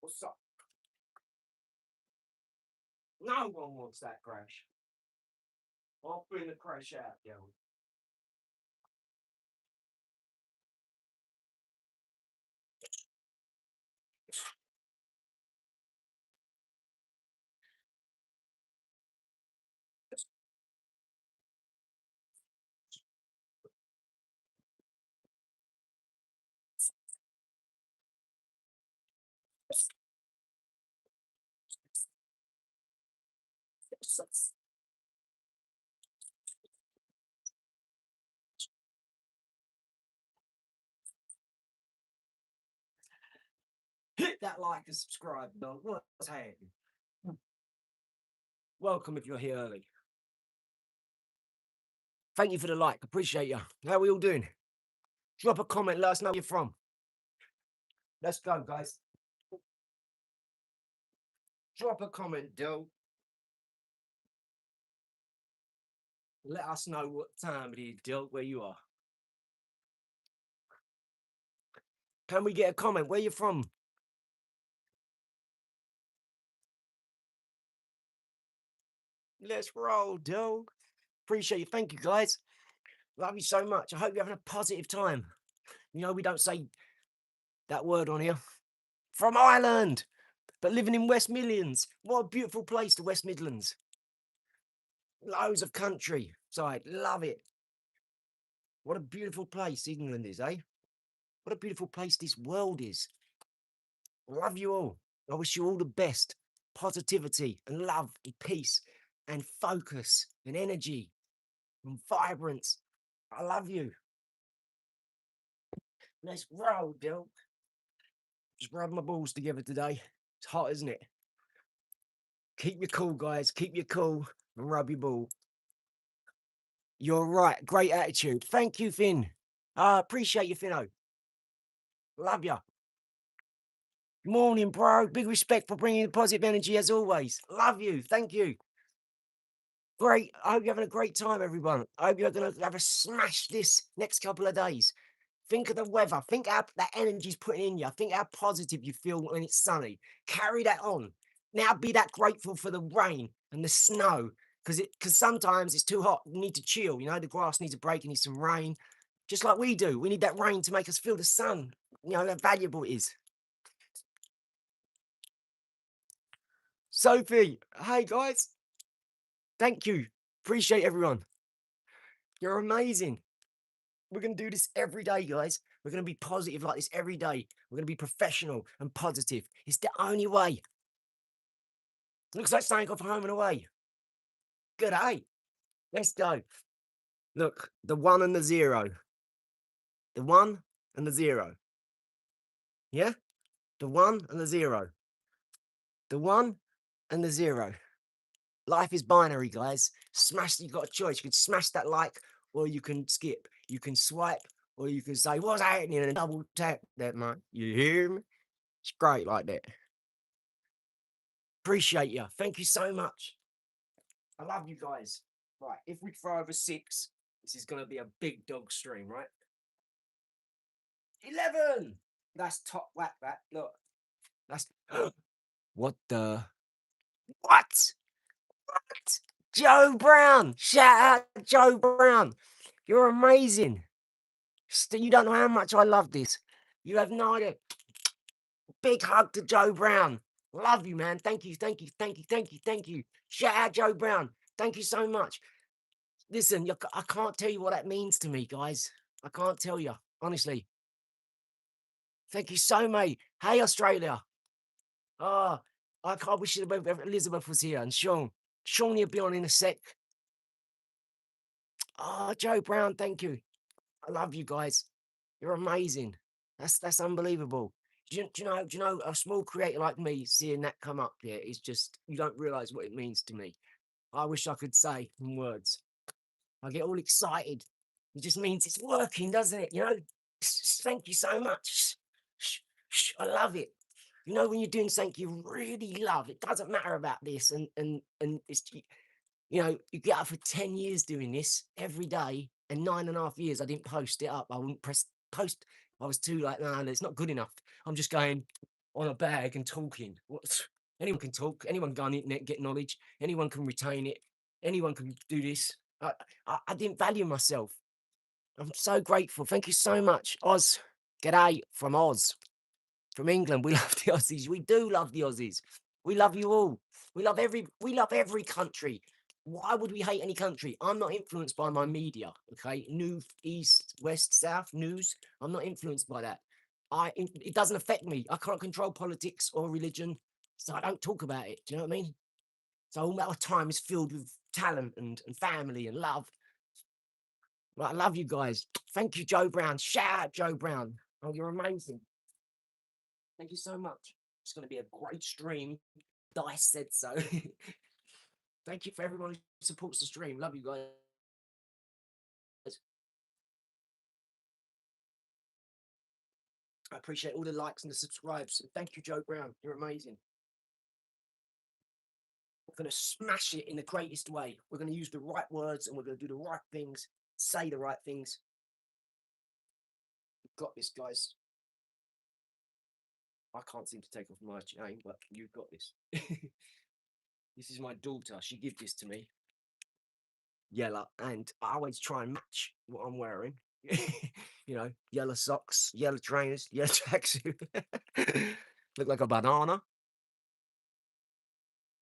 What's up? No one wants that crash. I'll bring the crash out, yo. Hit that like and subscribe, dog. What's happening? Welcome if you're here early. Thank you for the like. Appreciate you. How are we all doing? Drop a comment. Let us know where you're from. Let's go, guys. Drop a comment, Dill. Let us know what time it is, Dill, where you are. Can we get a comment? Where you from? Let's roll, Dill. Appreciate you. Thank you, guys. Love you so much. I hope you're having a positive time. You know, we don't say that word on here. From Ireland, but living in West Midlands. What a beautiful place, the West Midlands. Loads of country side. Love it. What a beautiful place England is, eh? What a beautiful place this world is. Love you all. I wish you all the best. Positivity and love and peace and focus and energy and vibrance. I love you. Let's roll, Dill. Just rub my balls together today. It's hot, isn't it? Keep your cool, guys. Keep your cool and rub your ball. You're right. Great attitude. Thank you, Finn. I appreciate you, Finno. Love you. Morning, bro. Big respect for bringing the positive energy as always. Love you. Thank you. Great. I hope you're having a great time, everyone. I hope you're going to have a smash this next couple of days. Think of the weather. Think how that energy's putting in you. Think how positive you feel when it's sunny. Carry that on. Now be that grateful for the rain and the snow because sometimes it's too hot. You need to chill. You know, the grass needs a break. It needs some rain, just like we do. We need that rain to make us feel the sun. You know, how valuable it is. Sophie, hey guys. Thank you. Appreciate everyone. You're amazing. We're going to do this every day, guys. We're going to be positive like this every day. We're going to be professional and positive. It's the only way. Looks like something off home and away. Good, eh? Let's go. Look, the 1 and the 0. The 1 and the 0. Yeah? The 1 and the 0. The 1 and the 0. Life is binary, guys. Smash, you've got a choice. You can smash that like or you can skip. You can swipe or you can say, what's happening? And double tap that, man. You hear me? It's great like that. Appreciate you. Thank you so much. I love you guys. Right, if we throw over 6, this is going to be a big dog stream, right? 11. That's top whack, that. Look. That's... What the... What? Joe Brown. Shout out Joe Brown. You're amazing. You don't know how much I love this. You have no idea. Big hug to Joe Brown. Love you, man. Thank you, thank you, thank you, thank you, thank you. Shout out Joe Brown. Thank you so much. Listen, I can't tell you what that means to me, guys. I can't tell you, honestly. Thank you so much. Hey, Australia. Oh, I wish Elizabeth was here and Sean. Sean, you'll be on in a sec. Oh, Joe Brown, thank you. I love you guys. You're amazing. That's unbelievable. Do you know a small creator like me seeing that come up here is just, you don't realize what it means to me. I wish I could say in words. I get all excited. It just means it's working, doesn't it? You know, thank you so much. I love it. You know, when you're doing something you really love, it doesn't matter about this. And it's, you know, you get up for 10 years doing this every day, and 9.5 years I didn't post it up. I wouldn't press post. I was too like, no, it's not good enough. I'm just going, on a bag and talking. What? Anyone can talk. Anyone can go on the internet, get knowledge. Anyone can retain it. Anyone can do this. I didn't value myself. I'm so grateful. Thank you so much, Oz. G'day from Oz, from England. We love the Aussies. We do love the Aussies. We love you all. We love every country. Why would we hate any country? I'm not influenced by my media. Okay, news, east, west, south, news. I'm not influenced by that. It doesn't affect me. I can't control politics or religion, so I don't talk about it. Do you know what I mean? So all our time is filled with talent and family and love. Well, I love you guys. Thank you, Joe Brown. Shout out, Joe Brown. Oh, you're amazing. Thank you so much. It's going to be a great stream. Dice said so. Thank you for everyone who supports the stream. Love you guys. I appreciate all the likes and the subscribes. Thank you, Joe Brown. You're amazing. We're going to smash it in the greatest way. We're going to use the right words and we're going to do the right things, say the right things. We've got this, guys. I can't seem to take off my chain, but you've got this. This is my daughter. She gave this to me. Yellow, and I always try and match what I'm wearing. You know, yellow socks, yellow trainers, yellow tracksuit. Look like a banana.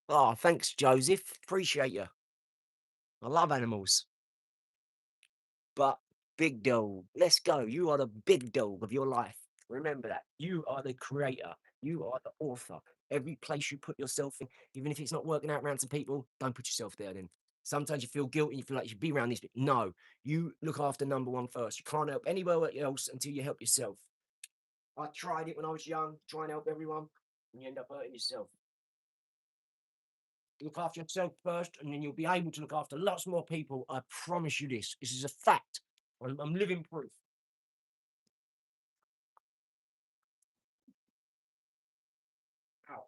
Oh, thanks, Joseph. Appreciate you. I love animals. But big dog, let's go. You are the big dog of your life. Remember that. You are the creator. You are the author. Every place you put yourself in, even if it's not working out around some people, don't put yourself there then. Sometimes you feel guilty, you feel like you should be around these people. No, you look after number one first. You can't help anywhere else until you help yourself. I tried it when I was young, try and help everyone, and you end up hurting yourself. Look after yourself first, and then you'll be able to look after lots more people. I promise you this. This is a fact. I'm living proof. Ow.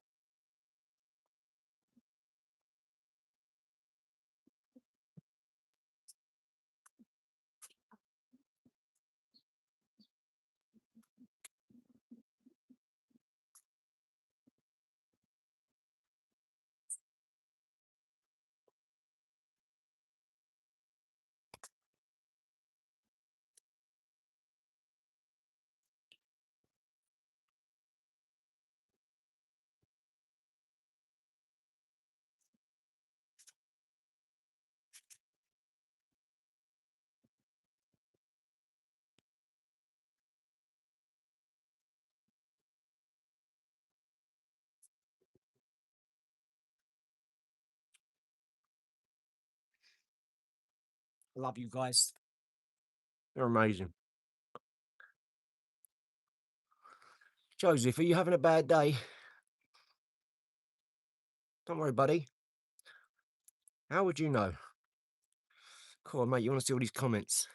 Love you guys. You're amazing. Joseph, are you having a bad day? Don't worry, buddy. How would you know? Come on, mate. You want to see all these comments?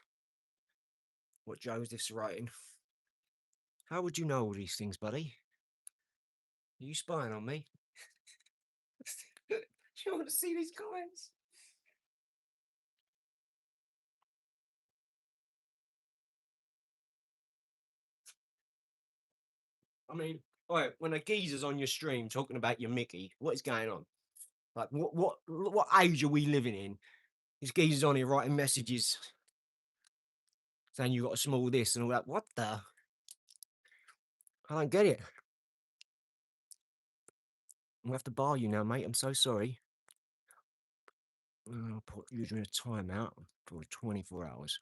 What Joseph's writing? How would you know all these things, buddy? Are you spying on me? Do you want to see these comments? I mean, all right, when a geezer's on your stream talking about your Mickey, what is going on? Like, what age are we living in? This geezer's on here writing messages saying you got a small this and all that. What the? I don't get it. I'm gonna have to bar you now, mate. I'm so sorry. I'll put you in a timeout for 24 hours.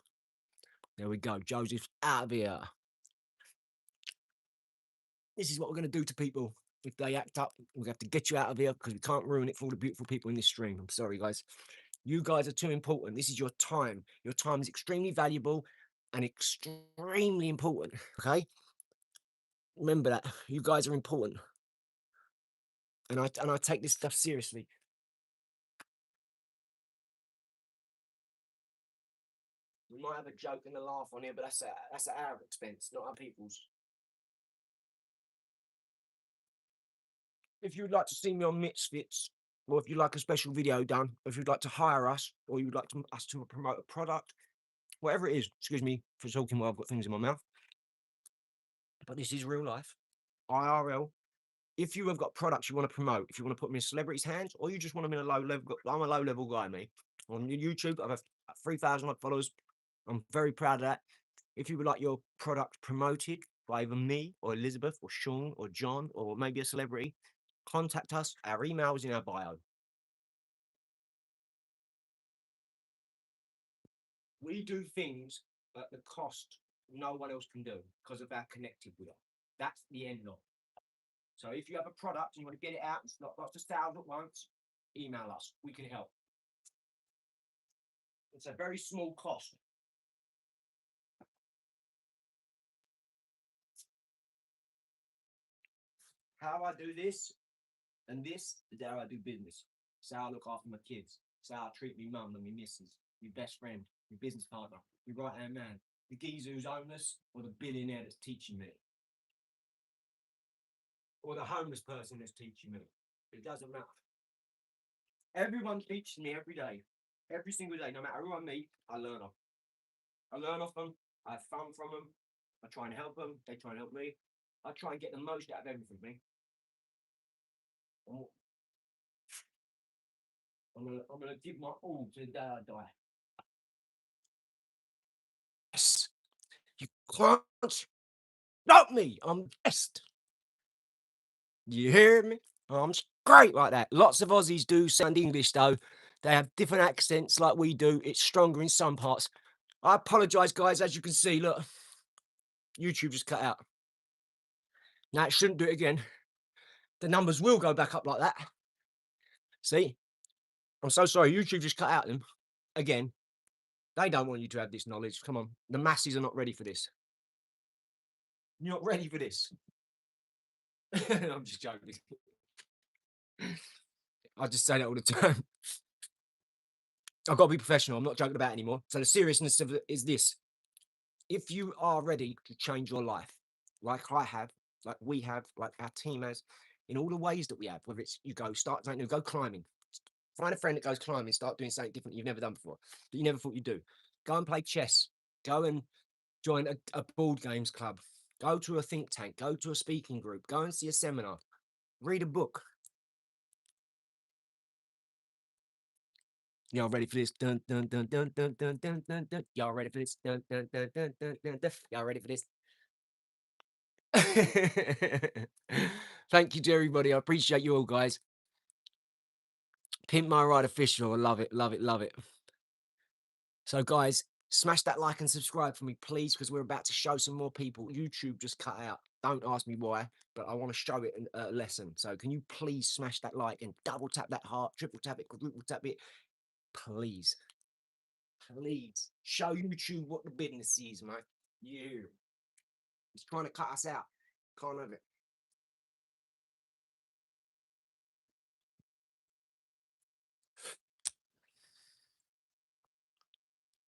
There we go. Joseph's out of here. This is what we're going to do to people. If they act up, we have to get you out of here because we can't ruin it for all the beautiful people in this stream. I'm sorry, guys. You guys are too important. This is your time. Your time is extremely valuable and extremely important. Okay? Remember that. You guys are important. And I take this stuff seriously. We might have a joke and a laugh on here, but that's at our expense, not other people's. If you'd like to see me on Misfits, or if you'd like a special video done, or if you'd like to hire us, or you'd like us to promote a product, whatever it is, excuse me for talking while I've got things in my mouth, but this is real life, IRL. if you have got products you want to promote, if you want to put them in celebrities' hands, or you just want them in a low level, I'm a low level guy, me. On YouTube, I have 3,000 odd followers. I'm very proud of that. If you would like your product promoted by either me or Elizabeth or Sean or John or maybe a celebrity, contact us. Our email is in our bio. We do things at the cost no one else can do because of how connected we are. That's the end of it. So if you have a product and you want to get it out and not lots of sales at once, email us. We can help. It's a very small cost. How I do this and this is how I do business. It's how I look after my kids. It's how I treat my mum and my missus, my best friend, my business partner, my right hand man, the geezer who's homeless, or the billionaire that's teaching me, or the homeless person that's teaching me. It doesn't matter. Everyone teaches me every day, every single day. No matter who I meet, I learn off. I learn off them. I have fun from them. I try and help them. They try and help me. I try and get the most out of everything, me. I'm gonna give my all to the day I die. Yes, you can't stop me. I'm best. You hear me? I'm great like that. Lots of Aussies do sound English though. They have different accents like we do. It's stronger in some parts. I apologise, guys. As you can see, look, YouTube just cut out. Now it shouldn't do it again. The numbers will go back up like that. See? I'm so sorry. YouTube just cut out them again. They don't want you to have this knowledge. Come on. The masses are not ready for this. You're not ready for this. I'm just joking. I just say that all the time. I've got to be professional. I'm not joking about it anymore. So the seriousness of it is this. If you are ready to change your life, like I have, like we have, like our team has, in all the ways that we have, whether it's you go start something new, go climbing. Find a friend that goes climbing, start doing something different you've never done before, that you never thought you'd do. Go and play chess. Go and join a board games club. Go to a think tank. Go to a speaking group. Go and see a seminar. Read a book. Y'all ready for this? Dun dun dun dun dun dun dun dun dun. Y'all ready for this? Dun dun dun dun dun dun dun. Y'all ready for this? Thank you to everybody. I appreciate you all, guys. Pimp My Ride official. I love it, love it, love it. So, guys, smash that like and subscribe for me, please, because we're about to show some more people. YouTube just cut out. Don't ask me why, but I want to show it a lesson. So, can you please smash that like and double tap that heart, triple tap it, quadruple tap it, please. Please show YouTube what the business is, mate. Yeah. He's trying to cut us out. Can't have it.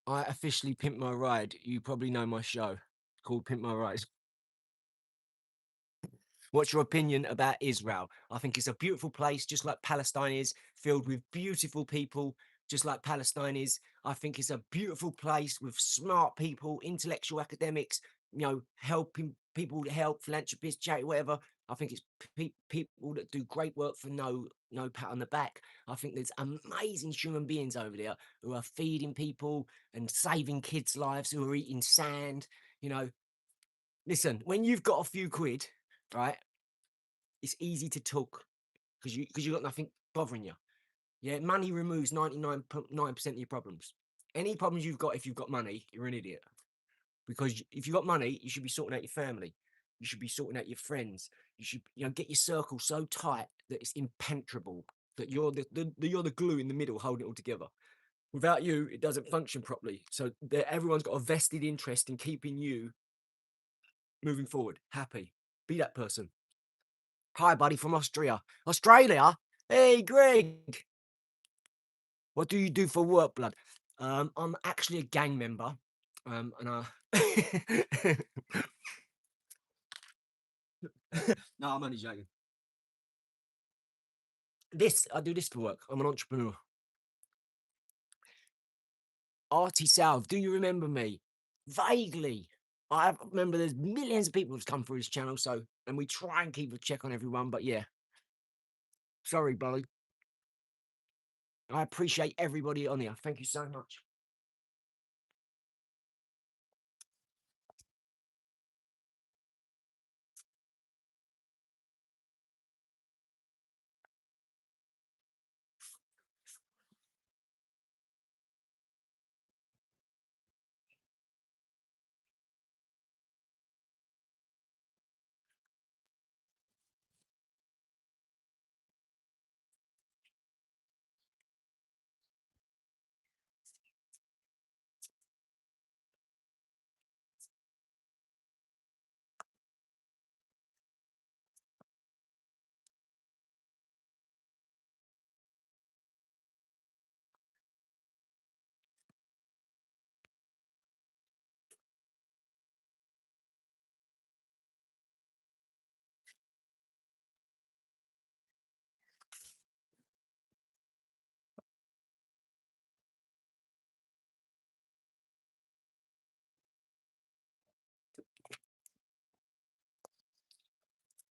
I officially Pimp My Ride. You probably know my show called Pimp My Ride. What's your opinion about Israel? I think it's a beautiful place, just like Palestine is, filled with beautiful people, just like Palestine is. I think it's a beautiful place with smart people, intellectual academics, helping people to help, philanthropists, charity, whatever. I think it's people that do great work for no pat on the back. I think there's amazing human beings over there who are feeding people and saving kids' lives, who are eating sand. Listen, when you've got a few quid, right? It's easy to talk because you got nothing bothering you. Yeah, money removes 99.9% of your problems. Any problems you've got if you've got money, you're an idiot. Because if you've got money, you should be sorting out your family. You should be sorting out your friends. You should, get your circle so tight that it's impenetrable. That you're the glue in the middle, holding it all together. Without you, it doesn't function properly. So everyone's got a vested interest in keeping you moving forward, happy. Be that person. Hi, buddy from Austria. Australia? Hey, Greg. What do you do for work, blood? I'm actually a gang member. And no, I'm only joking. I do this for work. I'm an entrepreneur. Artie Salve, do you remember me? Vaguely. I remember there's millions of people who've come through this channel, so and we try and keep a check on everyone, but yeah. Sorry, buddy. I appreciate everybody on here. Thank you so much.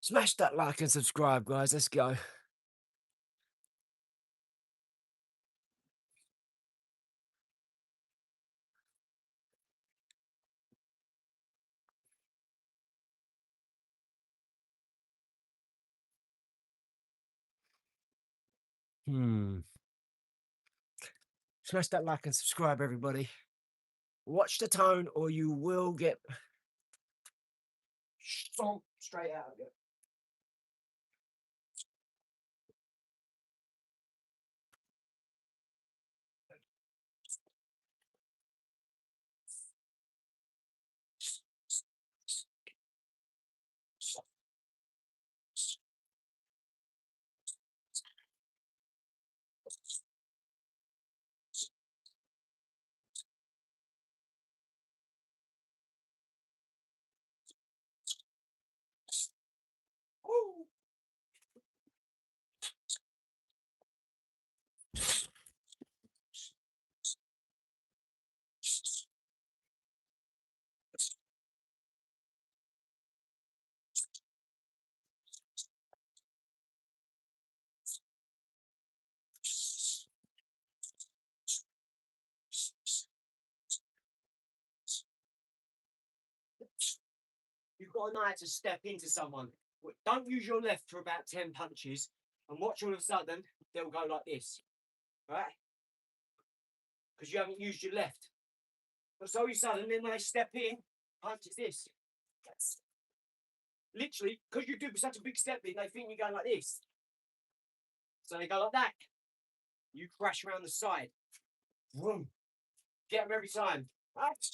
Smash that like and subscribe, guys. Let's go. Smash that like and subscribe, everybody. Watch the tone or you will get stomped straight out of it. Woo. You've got to know how to step into someone. Don't use your left for about 10 punches and watch all of a sudden they'll go like this, right? Because you haven't used your left. But so you suddenly, then when they step in, punches this. That's literally, because you do such a big step in, they think you're going like this. So they go like that. You crash around the side. Vroom. Get them every time. Right?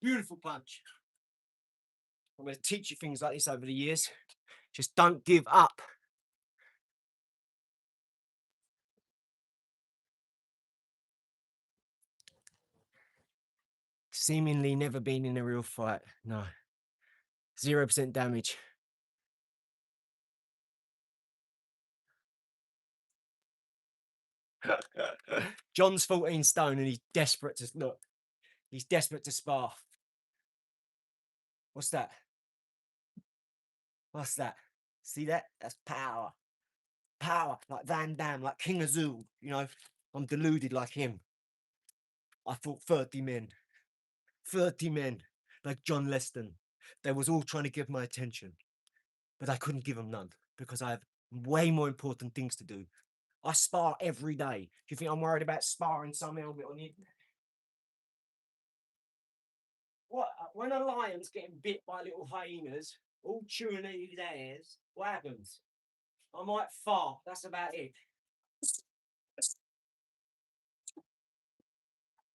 Beautiful punch. I'm going to teach you things like this over the years. Just don't give up. Seemingly never been in a real fight. No. 0% damage. John's 14 stone and he's desperate to look. He's desperate to spar. What's that? What's that? See that? That's power. Power. Like Van Damme, like King Azul. You know, I'm deluded like him. I fought 30 men. 30 men. Like John Leston. They was all trying to get my attention. But I couldn't give them none. Because I have way more important things to do. I spar every day. Do you think I'm worried about sparring some helmet on you? What? When a lion's getting bit by little hyenas, all chewing at his hairs, what happens? I might fart. That's about it.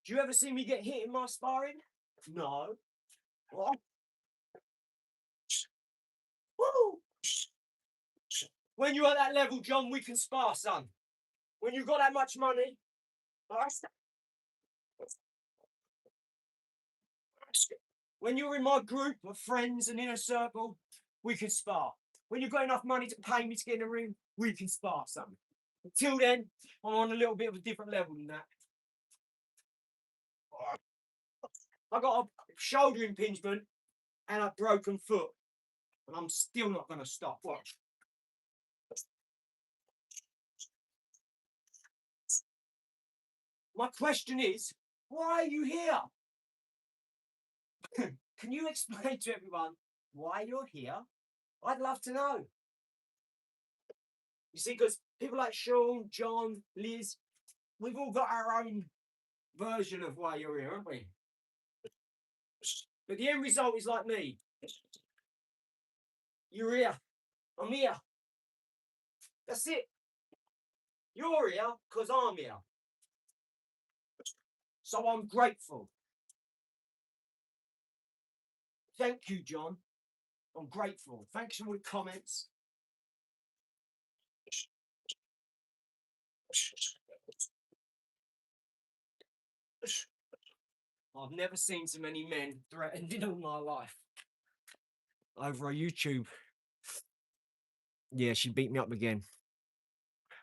Do you ever see me get hit in my sparring? No. What? Woo! When you're at that level, John, we can spar, son. When you've got that much money, when you're in my group of friends and inner circle, we can spar. When you've got enough money to pay me to get in the ring, we can spar, son. Until then, I'm on a little bit of a different level than that. I got a shoulder impingement and a broken foot. And I'm still not going to stop. Watch. My question is, why are you here? Can you explain to everyone why you're here? I'd love to know. You see, because people like Sean, John, Liz, we've all got our own version of why you're here, haven't we? But the end result is like me. You're here. I'm here. That's it. You're here because I'm here. So I'm grateful. Thank you, John. I'm grateful. Thanks for all the comments. I've never seen so many men threatened in all my life. Over on YouTube. Yeah, she beat me up again.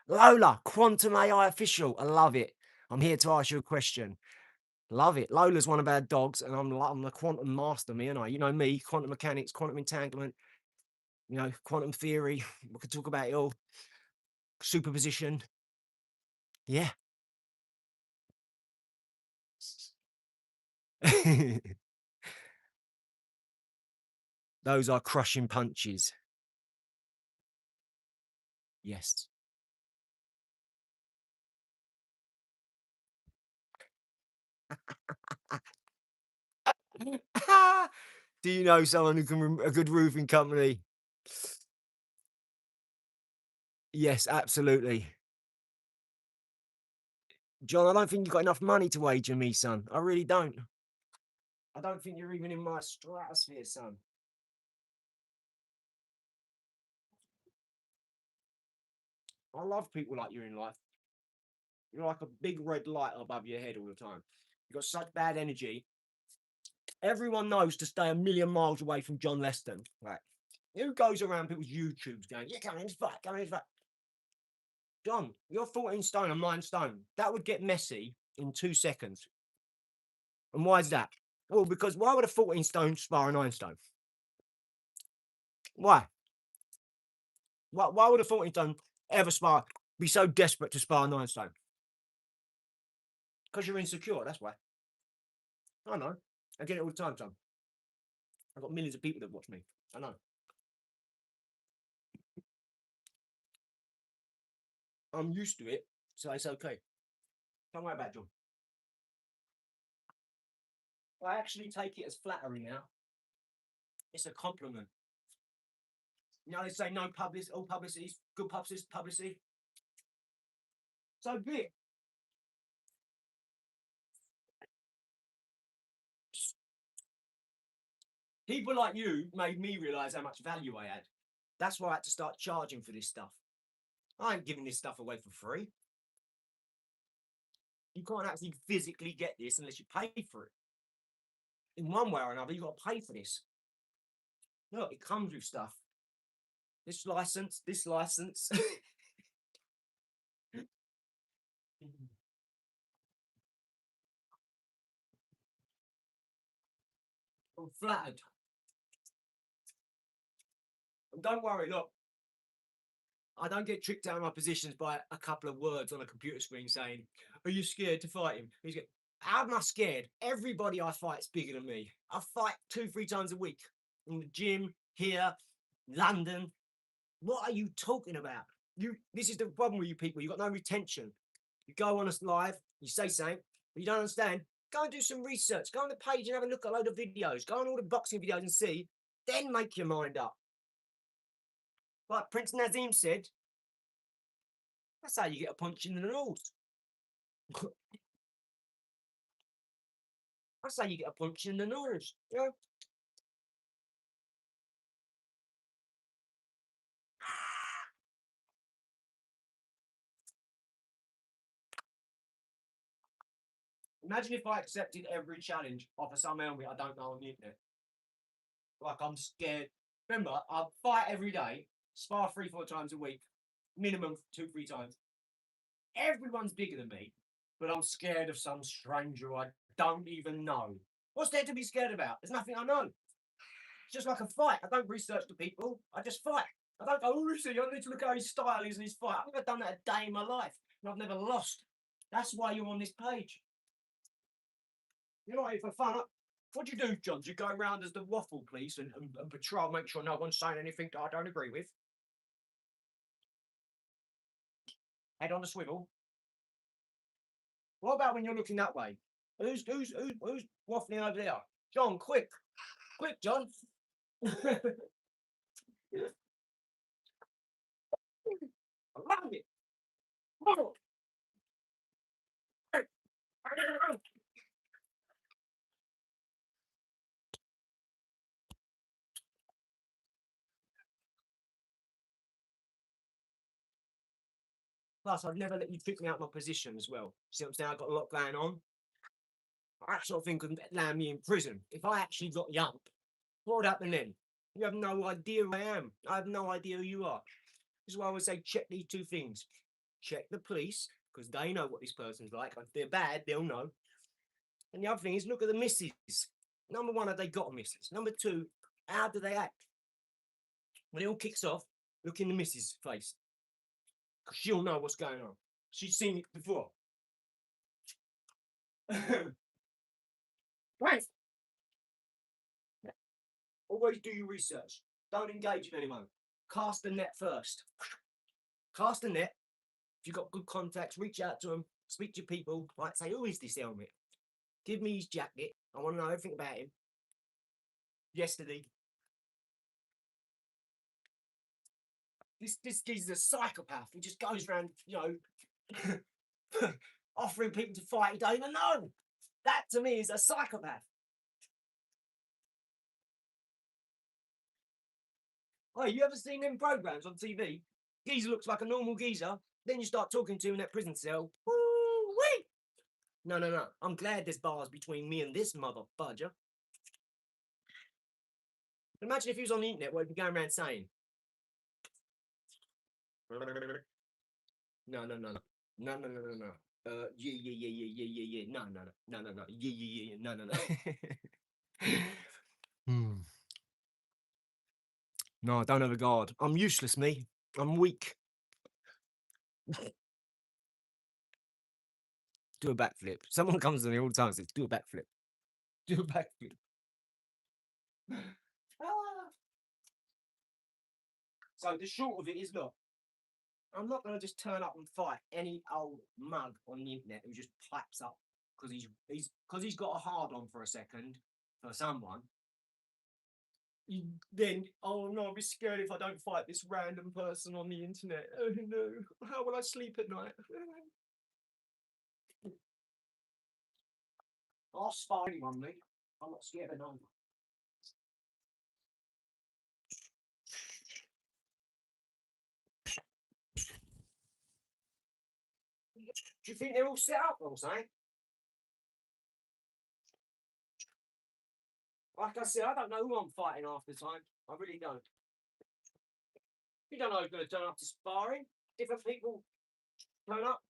Lola, Quantum AI official. I love it. I'm here to ask you a question. Love it. Lola's one of our dogs, and I'm the quantum master, me and I. You know me, quantum mechanics, quantum entanglement, you know, quantum theory. We could talk about it all. Superposition. Yeah. Those are crushing punches. Yes. Do you know someone who can a good roofing company? Yes, absolutely. John, I don't think you've got enough money to wager me, son. I really don't. I don't think you're even in my stratosphere, son. I love people like you in life. You're like a big red light above your head all the time. You've got such bad energy. Everyone knows to stay a million miles away from John Leston. Right. Who goes around people's YouTubes going, yeah, come in, fight, come in, fight. John, you're 14 stone, I'm 9 stone. That would get messy in 2 seconds. And why is that? Well, because why would a 14 stone spar a 9 stone? Why? Why would a 14 stone ever be so desperate to spar a 9 stone? Because you're insecure, that's why. I know. I get it all the time, son. I've got millions of people that watch me. I know. I'm used to it, so it's okay. Don't worry about it, John. I actually take it as flattery now. It's a compliment. You know, they say no publicity, all publicity is good publicity. So be it. People like you made me realise how much value I had. That's why I had to start charging for this stuff. I ain't giving this stuff away for free. You can't actually physically get this unless you pay for it. In one way or another, you've got to pay for this. Look, it comes with stuff. This license, this license. I'm flattered. And don't worry, look, I don't get tricked out of my positions by a couple of words on a computer screen saying, are you scared to fight him? How am I scared? Everybody I fight is bigger than me. I fight 2-3 times a week in the gym, here, London. What are you talking about? This is the problem with you people. You've got no retention. You go on us live, you say something, but you don't understand. Go and do some research. Go on the page and have a look at a load of videos. Go on all the boxing videos and see. Then make your mind up. Like Prince Nazim said, that's how you get a punch in the nose. That's how you get a punch in the nose. You know? Imagine if I accepted every challenge off of some helmet I don't know on the internet. Like I'm scared. Remember, I fight every day, spar 3-4 times a week, minimum 2-3 times. Everyone's bigger than me, but I'm scared of some stranger I don't even know. What's there to be scared about? There's nothing I know. It's just like a fight. I don't research the people. I just fight. I don't go, oh, see, I need to look at how his style is in his fight. I've never done that a day in my life. And I've never lost. That's why you're on this page. You're not here for fun. What do you do, John? Do you go around as the waffle police and patrol, make sure no one's saying anything that I don't agree with? Head on the swivel. What about when you're looking that way? Who's waffling over there? John, quick. Quick, John. I love it. Oh. Plus, I'd never let you pick me out my position as well. See what I'm saying? I've got a lot going on. I sort of think could land me in prison. If I actually got yumped, what would happen then? You have no idea who I am. I have no idea who you are. This is why I would say check these two things. Check the police, because they know what this person's like. If they're bad, they'll know. And the other thing is look at the misses. Number one, have they got a missus? Number two, how do they act? When it all kicks off, look in the missus' face. Because she'll know what's going on. She's seen it before. Right. Always do your research. Don't engage with anyone. Cast the net first. Cast the net. If you've got good contacts, reach out to them. Speak to people. Like, say, who is this helmet? Give me his jacket. I want to know everything about him. Yesterday. This geezer's a psychopath. He just goes around, you know, offering people to fight he don't even know. That to me is a psychopath. Oh, you ever seen them programs on TV? Geezer looks like a normal geezer. Then you start talking to him in that prison cell. Woo-wee! No. I'm glad there's bars between me and this mother budger. Imagine if he was on the internet, what he'd be going around saying. No. Yeah. No. Yeah. No. No, I don't have a guard. I'm useless, me. I'm weak. Do a backflip. Someone comes to me all the time and says, do a backflip. Do a backflip. So the short of it is, look, I'm not going to just turn up and fight any old mug on the internet who just claps up because he's got a hard on for a second for someone. Then, oh no, I'll be scared if I don't fight this random person on the internet. Oh no, how will I sleep at night? I'll spar anyone, mate. I'm not scared of no one. Do you think they're all set up or something? Like I said, I don't know who I'm fighting half the time. I really don't. You don't know who's going to turn up to sparring. Different people turn up.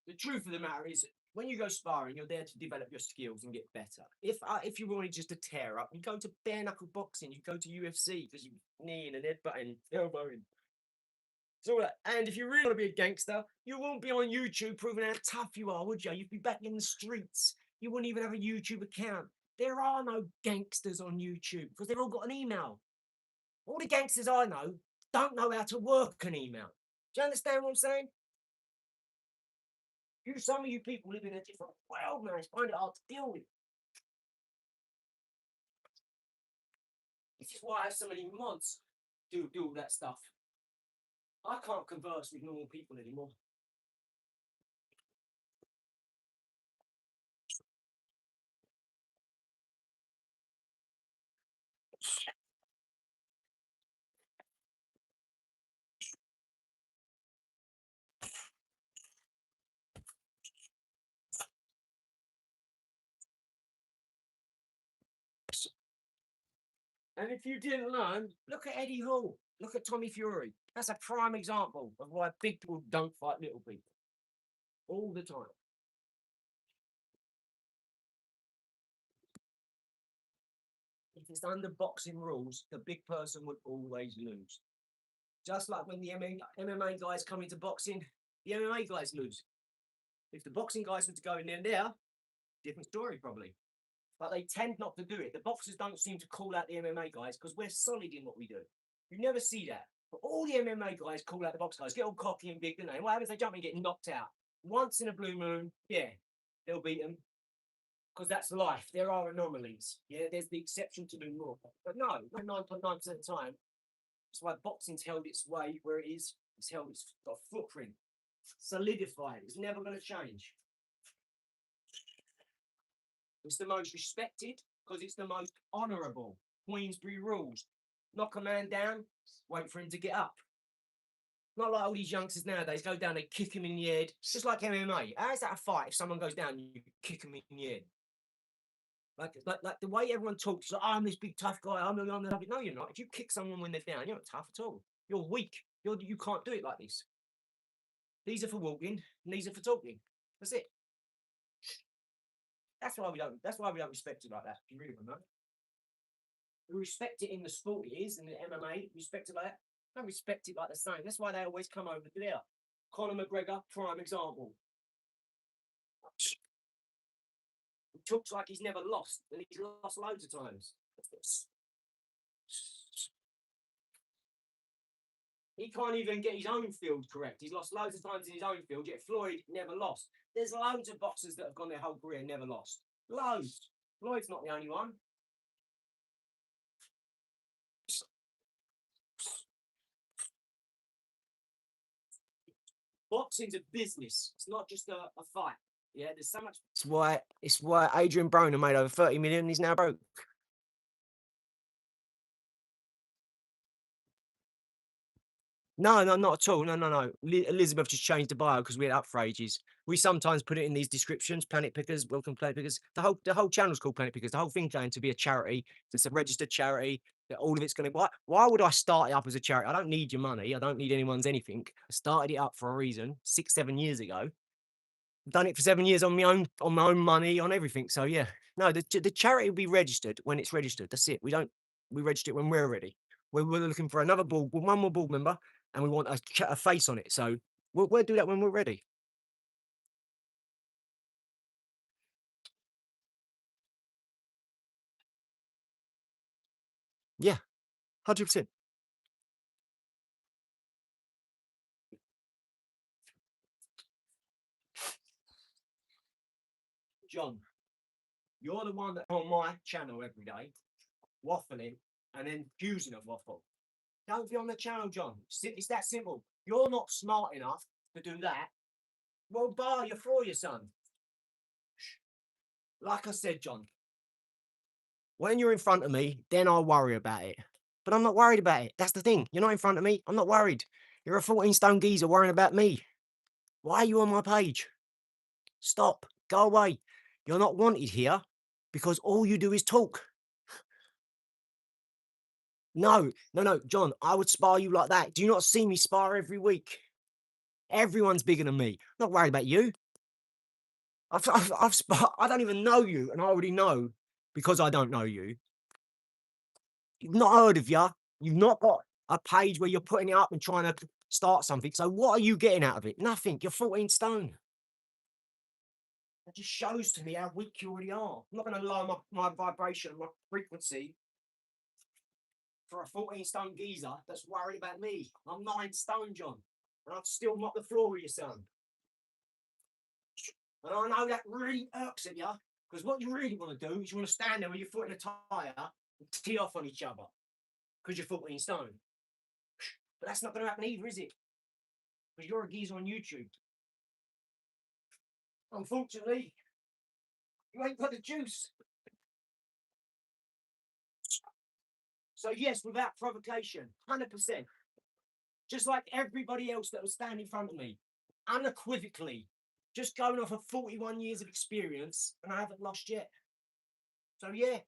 The truth of the matter is, when you go sparring, you're there to develop your skills and get better. If you wanted just to tear up, you go to bare knuckle boxing, you go to UFC because you kneeing and headbutting, elbowing. So, and if you really want to be a gangster, you won't be on YouTube proving how tough you are, would you? You'd be back in the streets. You wouldn't even have a YouTube account. There are no gangsters on YouTube because they've all got an email. All the gangsters I know don't know how to work an email. Do you understand what I'm saying? Some of you people live in a different world, man. It's find it hard to deal with. This is why I have so many mods do all that stuff. I can't converse with normal people anymore. And if you didn't learn, look at Eddie Hall. Look at Tommy Fury. That's a prime example of why big people don't fight little people. All the time. If it's under boxing rules, the big person would always lose. Just like when the MMA guys come into boxing, the MMA guys lose. If the boxing guys were to go in there, different story probably. But they tend not to do it. The boxers don't seem to call out the MMA guys because we're solid in what we do. You never see that. But all the MMA guys call out the box guys, get all cocky and big, don't they? And what happens? They jump and get knocked out. Once in a blue moon, yeah, they'll beat them. Because that's life. There are anomalies. Yeah, there's the exception to the rule. But no, 9.9% of the time, that's why boxing's held its way where it is. It's held, it's got a footprint. Solidified. It's never going to change. It's the most respected because it's the most honourable. Queensberry rules. Knock a man down, wait for him to get up. Not like all these youngsters nowadays go down, they kick him in the head. It's just like MMA. How is that a fight if someone goes down and you kick him in the head? Like the way everyone talks, like, I'm this big tough guy, I'm the tough. No, you're not. If you kick someone when they're down, you're not tough at all. You're weak. You can't do it like this. These are for walking, and these are for talking. That's it. That's why we don't respect it like that. If you really want to know. We respect it in the sport it is, in the MMA, respect it like that. Don't respect it like the same. That's why they always come over there. Conor McGregor, prime example. He talks like he's never lost, and he's lost loads of times. He can't even get his own field correct. He's lost loads of times in his own field, yet Floyd never lost. There's loads of boxers that have gone their whole career and never lost. Loads. Floyd's not the only one. Boxing's a business. It's not just a fight. Yeah, there's so much. It's why Adrian Broner made over 30 million and he's now broke. No, not at all. No. Elizabeth just changed the bio because we had up for ages. We sometimes put it in these descriptions, Planet Pickers, welcome Planet Pickers. The whole channel's called Planet Pickers. The whole thing's going to be a charity. It's a registered charity. All of it's going to. Why would I start it up as a charity? I don't need your money. I don't need anyone's anything. I started it up for a reason 6-7 years ago. Done it for 7 years on my own money, on everything. So yeah, no, the charity will be registered when it's registered. That's it. We register it when we're ready. We're looking for another board, one more board member, and we want a face on it. So we'll do that when we're ready. Yeah, 100%. John, you're the one that's on my channel every day, waffling and then fusing a waffle. Don't be on the channel, John. It's that simple. You're not smart enough to do that. Well, bar you for your son. Like I said, John, when you're in front of me, then I'll worry about it. But I'm not worried about it. That's the thing. You're not in front of me. I'm not worried. You're a 14-stone geezer worrying about me. Why are you on my page? Stop. Go away. You're not wanted here because all you do is talk. No, John, I would spar you like that. Do you not see me spar every week? Everyone's bigger than me. I'm not worried about you. I don't even know you, and I already know because I don't know you. You've not heard of you. You've not got a page where you're putting it up and trying to start something. So what are you getting out of it? Nothing. You're 14 stone. That just shows to me how weak you already are. I'm not going to lower my vibration, my frequency for a 14-stone geezer that's worried about me. I'm 9 stone, John, and I've still knocked the floor with your son. And I know that really irks at you, because what you really want to do is you want to stand there with your foot in a tyre and tee off on each other, because you're 14 stone. But that's not going to happen either, is it? Because you're a geezer on YouTube. Unfortunately, you ain't got the juice. So yes, without provocation, 100%. Just like everybody else that was standing in front of me, unequivocally, just going off of 41 years of experience, and I haven't lost yet. So yeah,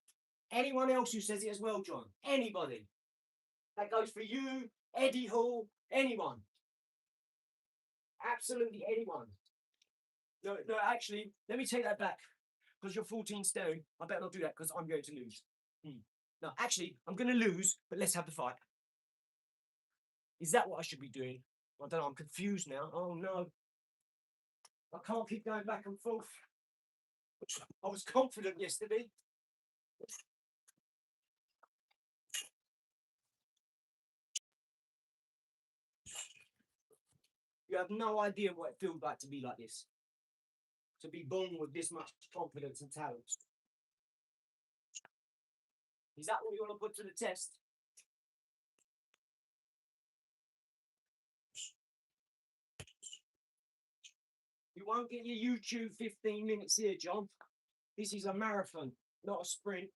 Anyone else who says it as well, John? Anybody? That goes for you, Eddie Hall, anyone. Absolutely anyone. No, actually, let me take that back. Because you're 14 stone, I better not do that because I'm going to lose. No, actually, I'm going to lose, but let's have the fight. Is that what I should be doing? I don't know, I'm confused now. Oh no. I can't keep going back and forth. I was confident yesterday. You have no idea what it feels like to be like this. To be born with this much confidence and talent. Is that what you want to put to the test? You won't get your YouTube 15 minutes here, John. This is a marathon, not a sprint.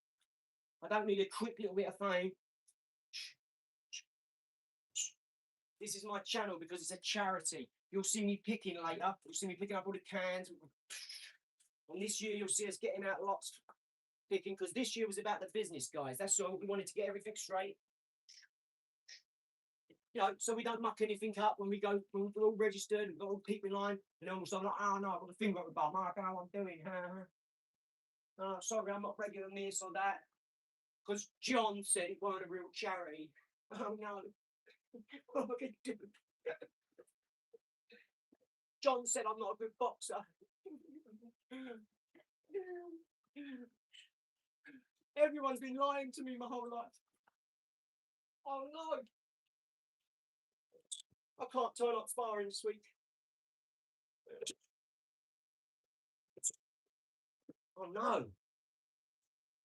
I don't need a quick little bit of fame. This is my channel because it's a charity. You'll see me picking later. You'll see me picking up all the cans. And this year you'll see us getting out lots picking because this year was about the business, guys. That's all. We wanted to get everything straight. You know, so we don't muck anything up when we go, when we're all registered, we've got all people in line, and then we'll start like, oh no, I've got the finger up the bum, I don't know what I'm doing. Oh, sorry, I'm not regular on this or that. Because John said it weren't a real charity. Oh no. What am I going to do? John said I'm not a good boxer. Everyone's been lying to me my whole life. Oh no. I can't turn up sparring this week. Oh no.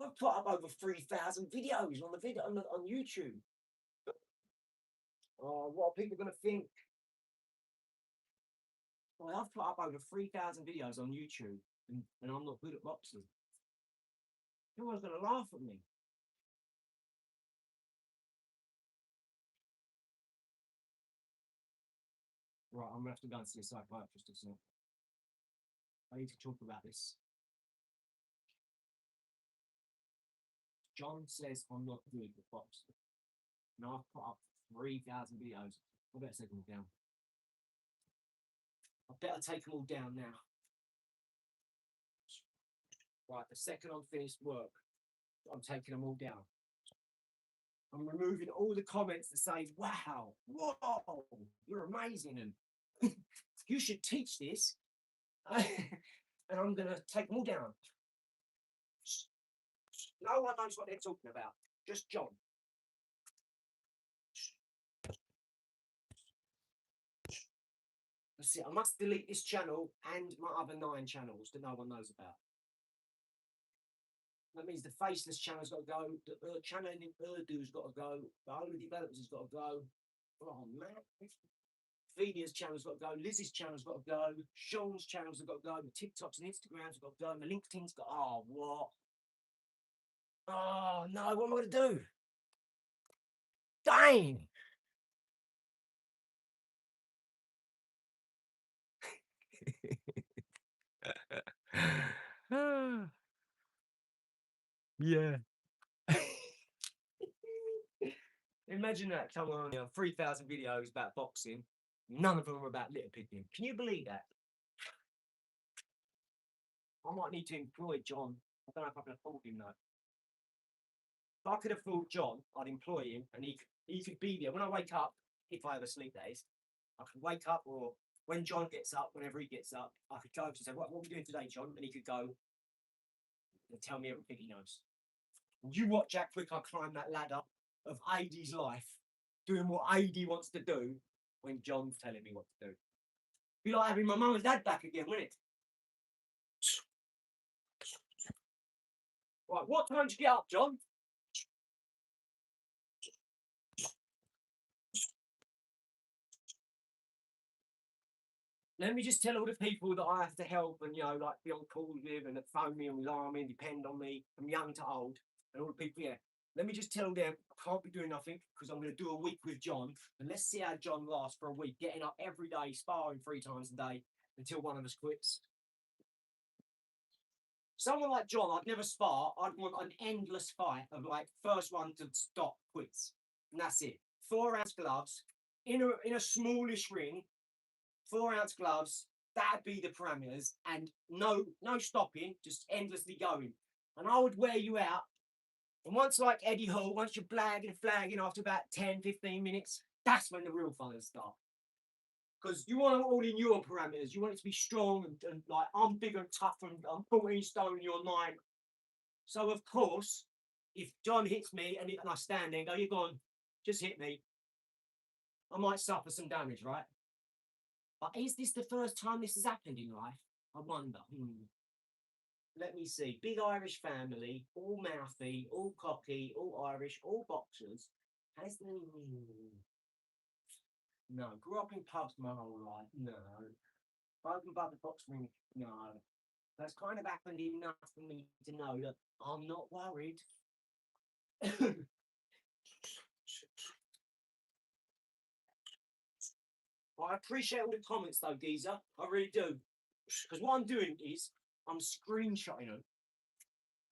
I've put up over 3,000 videos on the video on YouTube. Oh, what are people going to think? Well, I've put up over 3,000 videos on YouTube, and I'm not good at boxing. Everyone's going to laugh at me. Right, I'm going to have to go and see a psychiatrist or something. I need to talk about this. John says I'm not good at boxing. Now I've put up 3,000 videos. I better take them all down. I better take them all down now. Right, the second I'm finished work, I'm taking them all down. I'm removing all the comments that say, wow, whoa, you're amazing, and you should teach this. And I'm going to take them all down. No one knows what they're talking about. Just John. Let's see, I must delete this channel and my other 9 channels that no one knows about. That means the Faceless channel's got to go, the channel in Urdu's got to go, the Holy Developers has got to go. Oh man. Vedia's channel's got to go, Lizzie's channel's got to go, Sean's channels have got to go, the TikToks and Instagrams have got to go, and the LinkedIn's got, oh, what? Oh no, what am I going to do? Dang! Yeah. Imagine that. Come on, 3,000 videos about boxing. None of them are about litter picking. Can you believe that? I might need to employ John. I don't know if I can afford him though. If I could afford John, I'd employ him, and he could be there when I wake up. If I ever sleep, that is. I could wake up, or when John gets up, whenever he gets up, I could go to say, what are we doing today, John? And he could go and tell me everything he knows. You watch how quick I climb that ladder of AD's life, doing what AD wants to do when John's telling me what to do. Be like having my mum and dad back again, wouldn't it? Right, what time did you get up, John? Let me just tell all the people that I have to help and, you know, like be on calls with and that phone me and rely me and depend on me from young to old and all the people, yeah. Let me just tell them I can't be doing nothing because I'm going to do a week with John, and let's see how John lasts for a week, getting up every day, sparring 3 times a day until one of us quits. Someone like John, I'd never spar. I'd want an endless fight of like first one to stop quits. And that's it. 4-ounce gloves in a smallish ring, 4-ounce gloves. That'd be the parameters. And no stopping, just endlessly going. And I would wear you out. And once like Eddie Hall, once you're blagging and flagging after about 10, 15 minutes, that's when the real fun will start. Because you want it all in your parameters. You want it to be strong and like I'm big and tough and I'm 14 stone, you're 9. So of course, if John hits me and I stand there and go, you're gone, just hit me, I might suffer some damage, right? But is this the first time this has happened in life? I wonder. Let me see. Big Irish family, all mouthy, all cocky, all Irish, all boxers. Has there... No. Grew up in pubs my whole life. No. Broken by the box ring. No. That's kind of happened enough for me to know that I'm not worried. I appreciate all the comments though, geezer. I really do. Because what I'm doing is I'm screenshotting them.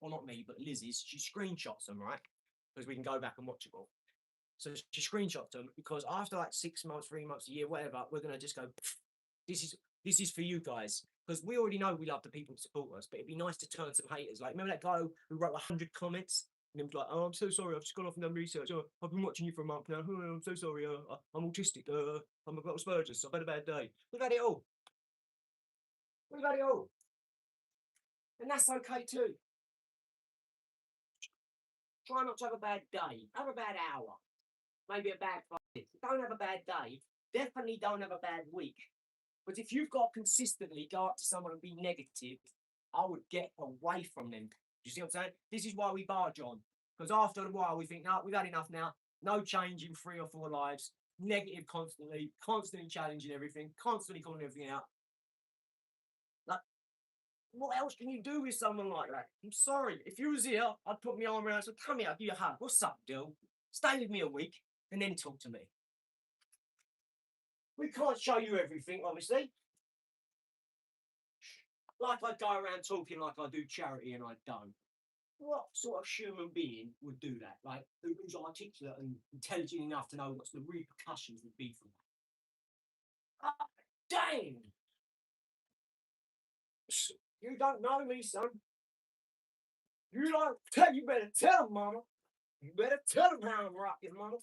Well, not me, but Lizzie's. She screenshots them, right? Because we can go back and watch it all. So she screenshots them because after like 6 months, 3 months, a year, whatever, we're gonna just go. This is for you guys because we already know we love the people to support us, but it'd be nice to turn some haters. Like remember that guy who wrote 100 comments and he was like, "Oh, I'm so sorry, I've just gone off and done research. Oh, I've been watching you for a month now. Oh, I'm so sorry. I'm autistic. I'm a little Asperger's. I've had a bad day." We've had it all. We've had it all, and that's okay too. Try not to have a bad day. Have a bad hour. Maybe a bad 5 minutes. Don't have a bad day. Definitely don't have a bad week. But if you've got to consistently go up to someone and be negative, I would get away from them. You see what I'm saying? This is why we barge on. Because after a while, we think, no, we've had enough now. No change in 3 or 4 lives. Negative constantly challenging everything, constantly calling everything out. Like, what else can you do with someone like that? I'm sorry. If you was here, I'd put my arm around and say, come here, I'll give you a hug. What's up, Dill? Stay with me a week and then talk to me. We can't show you everything, obviously. Like I go around talking like I do charity and I don't. What sort of human being would do that? Like, who's articulate and intelligent enough to know what's the repercussions would be from that? Ah, dang! You don't know me, son. You don't tell. You better tell him, mama. You better tell him how I'm rocking, mama.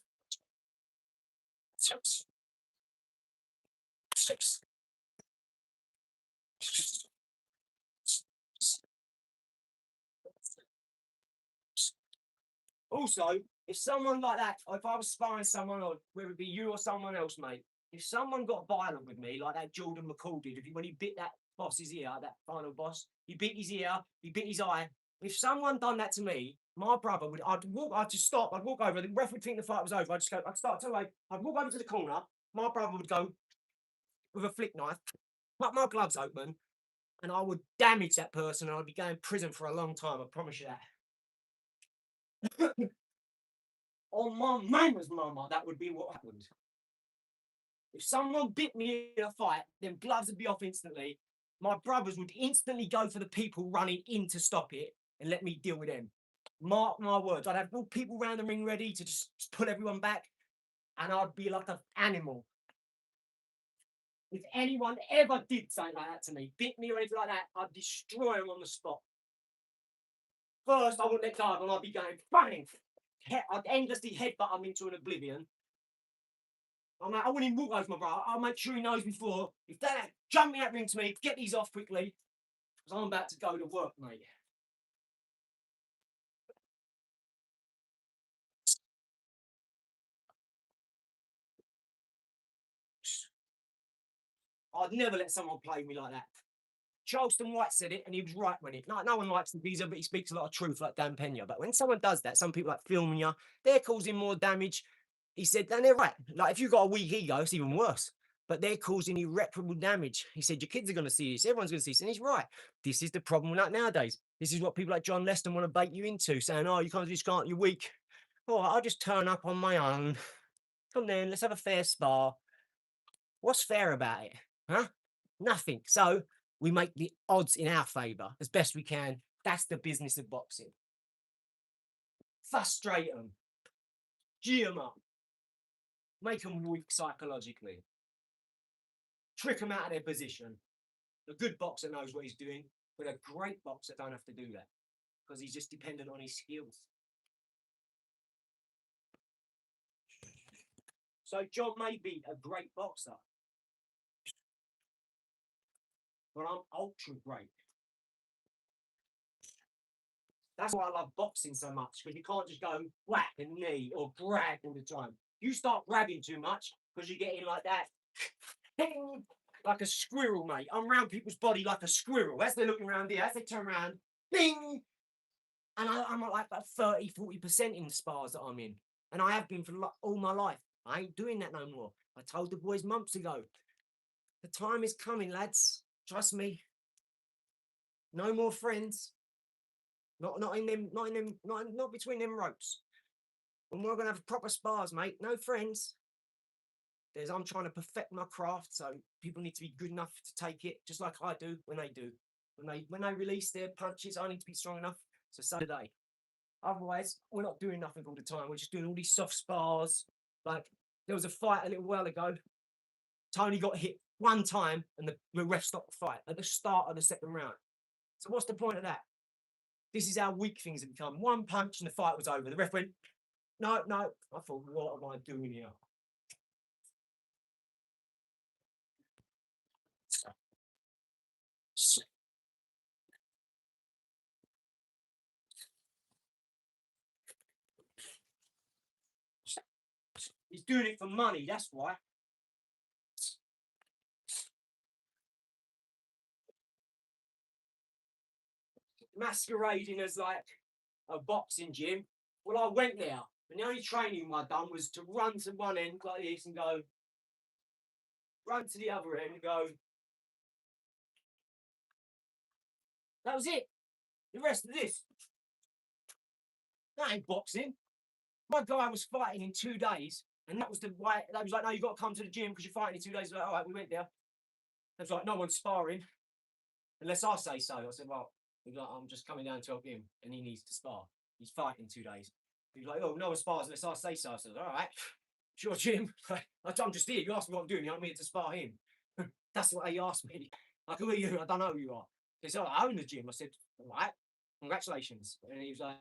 Also, if someone like that, if I was sparring someone, or whether it be you or someone else, mate, if someone got violent with me, like that Jordan McCall did, when he bit that boss's ear, that final boss, he bit his ear, he bit his eye. If someone done that to me, my brother would, I'd just stop, I'd walk over, the ref would think the fight was over, I'd start to like, I'd walk over to the corner, my brother would go with a flick knife, cut my gloves open, and I would damage that person, and I'd be going to prison for a long time, I promise you that. On my mama's mama, that would be what happened. If someone bit me in a fight, then gloves would be off instantly. My brothers would instantly go for the people running in to stop it and let me deal with them. Mark my words. I'd have all people around the ring ready to just pull everyone back, and I'd be like an animal. If anyone ever did something like that to me, bit me or anything like that, I'd destroy them on the spot. First, I wouldn't let go, and I'd be going bang. I'd endlessly headbutt them into an oblivion. I'm like, I wouldn't even walk over my brother. I'll make sure he knows before. If they jump me that ring to me, get these off quickly, because I'm about to go to work, mate. I'd never let someone play me like that. Charleston White said it, and he was right when it. No one likes the geezer, but he speaks a lot of truth like Dan Pena. But when someone does that, some people like filming you, they're causing more damage. He said, and they're right. Like, if you've got a weak ego, it's even worse. But they're causing irreparable damage. He said, your kids are going to see this. Everyone's going to see this. And he's right. This is the problem with that nowadays. This is what people like John Leston want to bait you into, saying, oh, you can't do this, can't, you're weak. All right, I'll just turn up on my own. Come then, let's have a fair spar. What's fair about it? Huh? Nothing. So we make the odds in our favour as best we can. That's the business of boxing. Frustrate them. Gee them up. Make them weak psychologically. Trick them out of their position. A good boxer knows what he's doing, but a great boxer don't have to do that because he's just dependent on his skills. So John may be a great boxer, but I'm ultra great. That's why I love boxing so much, because you can't just go whack and knee or grab all the time. You start grabbing too much because you get in like that, like a squirrel, mate. I'm around people's body like a squirrel. As they're looking around here, as they turn around, bing! And I'm like about 30, 40% in the spars that I'm in. And I have been for all my life. I ain't doing that no more. I told the boys months ago. The time is coming, lads. Trust me. No more friends. Not between them ropes. And we're gonna have proper spars, mate. No friends. I'm trying to perfect my craft, so people need to be good enough to take it, just like I do when they do. When they release their punches, I need to be strong enough. So do they. Otherwise, we're not doing nothing all the time. We're just doing all these soft spars. Like there was a fight a little while ago. Tony got hit one time, and the ref stopped the fight at the start of the second round. So what's the point of that? This is how weak things have become. One punch and the fight was over. The ref went, no. I thought, what am I doing here? He's doing it for money, that's why. Masquerading as like a boxing gym. Well, I went there, and the only training I'd done was to run to one end like this and go, run to the other end and go. That was it. The rest of this, that ain't boxing. My guy was fighting in 2 days, and that was the way. They was like, no, you've got to come to the gym because you're fighting in 2 days. Like, all right, we went there. They was like, no one's sparring unless I say so. I said, well, like, I'm just coming down to help him, and he needs to spar. He's fighting 2 days. He was like, oh, no one spars unless I say so. I said, all right, sure, Jim. I'm just here. You asked me what I'm doing. I'm here to spar him. That's what he asked me. Like, who are you? I don't know who you are. He said, I own the gym. I said, all right, congratulations. And he was like,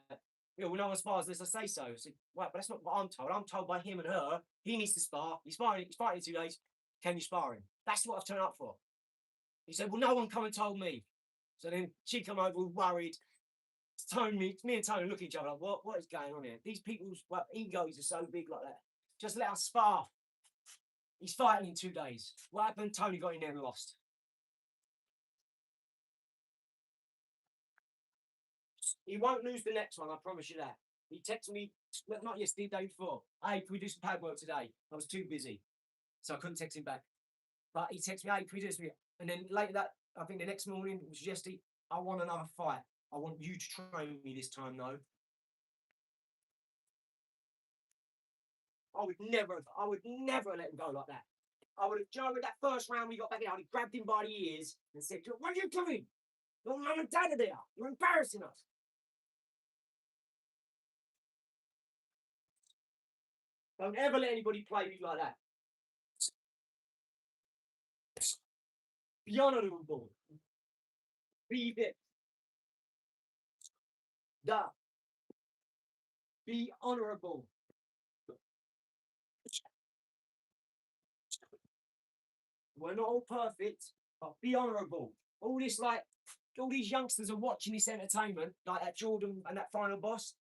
yeah, well, no one spars unless I say so. I said, right, but that's not what I'm told. I'm told by him and her, he needs to spar. He's fighting in 2 days. Can you spar him? That's what I've turned up for. He said, well, no one come and told me. So then she come over worried. Me and Tony look at each other like, what is going on here? These people's egos are so big like that. Just let us spar. He's fighting in 2 days. What happened? Tony got in there and lost. He won't lose the next one, I promise you that. He texted me, not yesterday, the day before. Hey, can we do some pad work today? I was too busy, so I couldn't text him back. But he texted me, hey, can we do this? And then later that, I think the next morning, it was yesterday, I want another fight. I want you to train me this time, though. I would never let him go like that. I would have, Joe, with that first round we got back in, I would have grabbed him by the ears and said, what are you doing? Your mum and dad are there. You're embarrassing us. Don't ever let anybody play you like that. Be honourable. Be it. Be honourable. We're not all perfect, but be honourable. All these youngsters are watching this entertainment, like that Jordan and that final boss.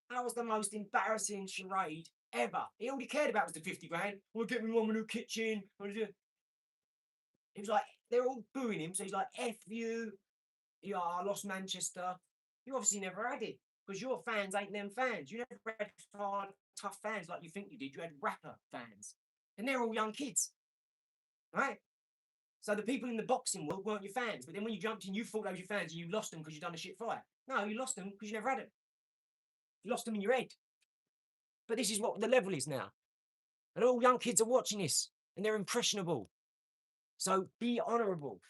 That was the most embarrassing charade ever. All he cared about was the 50 grand. We'll get me one new kitchen. It was like, they're all booing him. So he's like, F you. Yeah, I lost Manchester. You obviously never had it because your fans ain't them fans. You never had hard, tough fans like you think you did. You had rapper fans. And they're all young kids. Right? So the people in the boxing world weren't your fans. But then when you jumped in, you thought they were your fans and you lost them because you done a shit fight. No, you lost them because you never had it. You lost them in your head. But this is what the level is now. And all young kids are watching this and they're impressionable. So be honourable.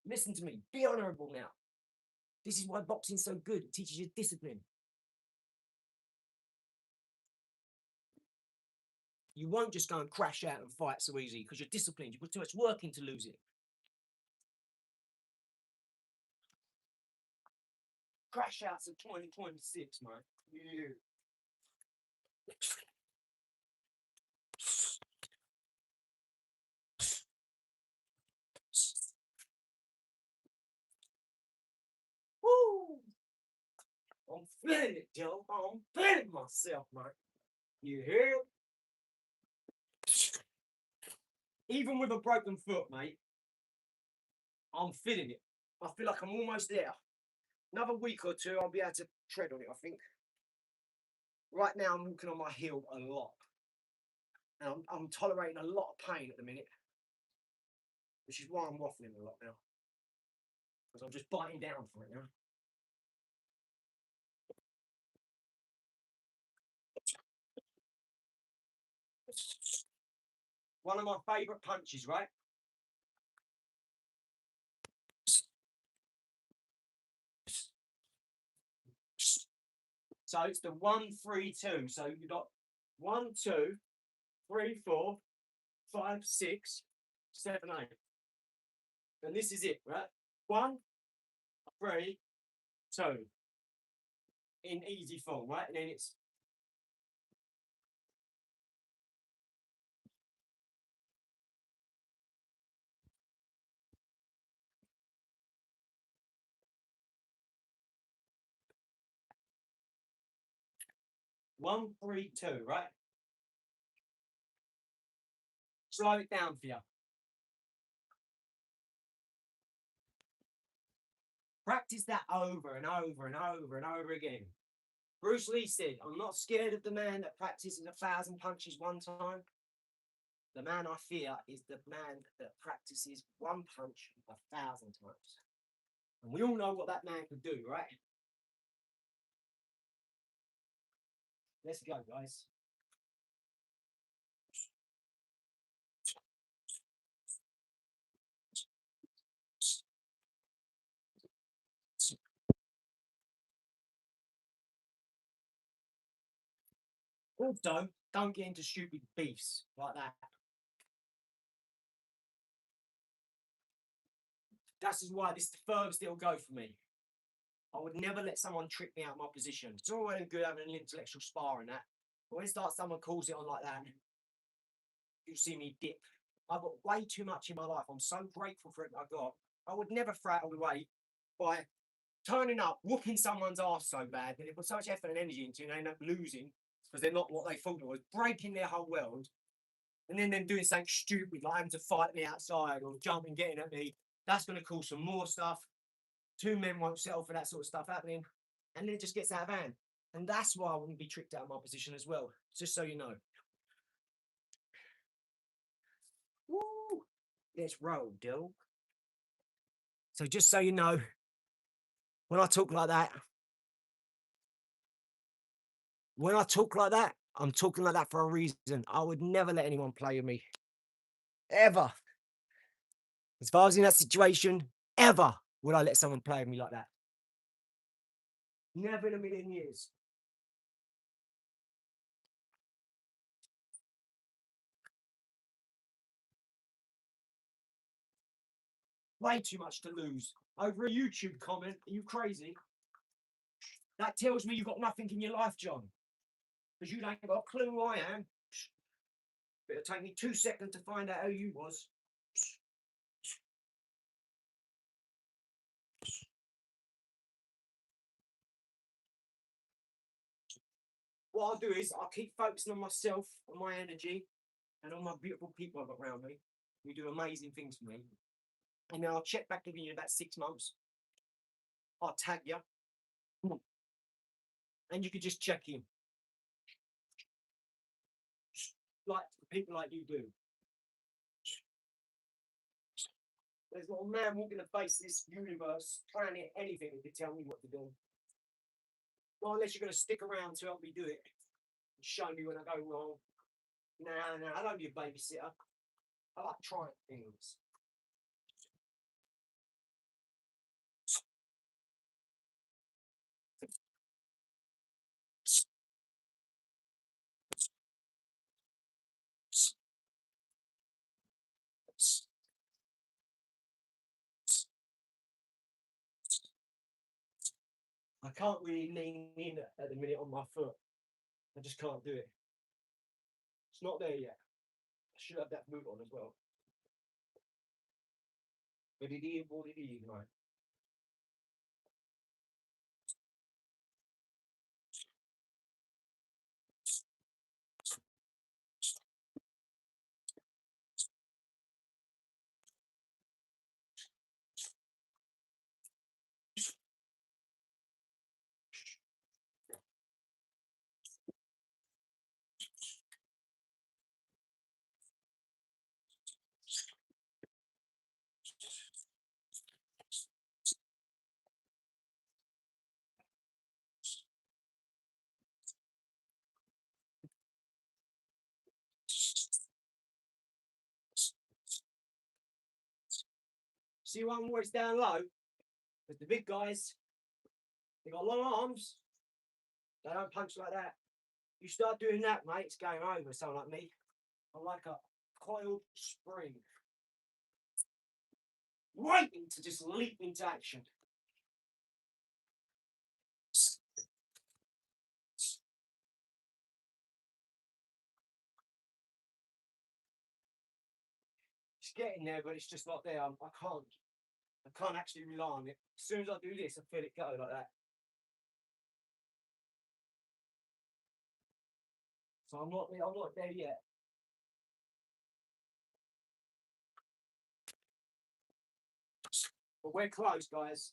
Listen to me. Be honourable now. This is why boxing's so good. It teaches you discipline. You won't just go and crash out and fight so easy because you're disciplined. You put too much work in to lose it. Crash outs of 2026, man. Yeah. Woo! I'm feeling it, Joe. I'm feeling myself, man. You hear? Even with a broken foot, mate, I'm feeling it. I feel like I'm almost there. Another week or two, I'll be able to tread on it, I think. Right now, I'm walking on my heel a lot. And I'm tolerating a lot of pain at the minute. Which is why I'm waffling a lot now. Because I'm just biting down for it now. One of my favourite punches, right? So it's the 1-3-2. So you've got 1, 2, 3, 4, 5, 6, 7, 8. And this is it, right? 1, 3, 2. In easy form, right? And then it's 1, 3, 2, right? Slow it down for you. Practice that over and over and over and over again. Bruce Lee said, I'm not scared of the man that practices 1,000 punches one time. The man I fear is the man that practices one punch 1,000 times. And we all know what that man could do, right? Let's go, guys. Also, don't get into stupid beefs like that. This is why this is the furthest it'll go for me. I would never let someone trick me out of my position. It's all well and good having an intellectual spar and that. But when someone calls it on like that, you see me dip. I've got way too much in my life. I'm so grateful for it I got. I would never throw it away by turning up, whooping someone's ass so bad that they put so much effort and energy into it and they end up losing because they're not what they thought it was, breaking their whole world. And then them doing something stupid like having to fight me outside or jumping, getting at me. That's going to cause some more stuff. 2 men won't settle for that sort of stuff happening. And then it just gets out of hand. And that's why I wouldn't be tricked out of my position as well. Just so you know. Woo! Let's roll, Dill. So just so you know, when I talk like that, I'm talking like that for a reason. I would never let anyone play with me. Ever. As far as in that situation, ever would I let someone play with me like that. Never in a million years. Way too much to lose. Over a YouTube comment, are you crazy? That tells me you've got nothing in your life, John. Because you ain't got a clue who I am. It'll take me 2 seconds to find out who you was. What I'll do is I'll keep focusing on myself, on my energy, and on my beautiful people I've got around me who do amazing things for me. And then I'll check back with you in about 6 months. I'll tag you. And you can just check in. Like people like you do. There's not a man walking the face of this universe, planet, anything that can tell me what to do. Well, unless you're going to stick around to help me do it and show me when I go wrong. Nah, I don't be a babysitter. I like trying things. I can't really lean in at the minute on my foot. I just can't do it. It's not there yet. I should have that boot on as well. But it is what it is, mate. See why I'm always down low? Because the big guys, they got long arms. They don't punch like that. You start doing that, mate, it's game over. Someone like me. I'm like a coiled spring. Waiting to just leap into action. It's getting there, but it's just not there. I can't actually rely on it. As soon as I do this, I feel it go like that. So I'm not there yet. But we're close, guys.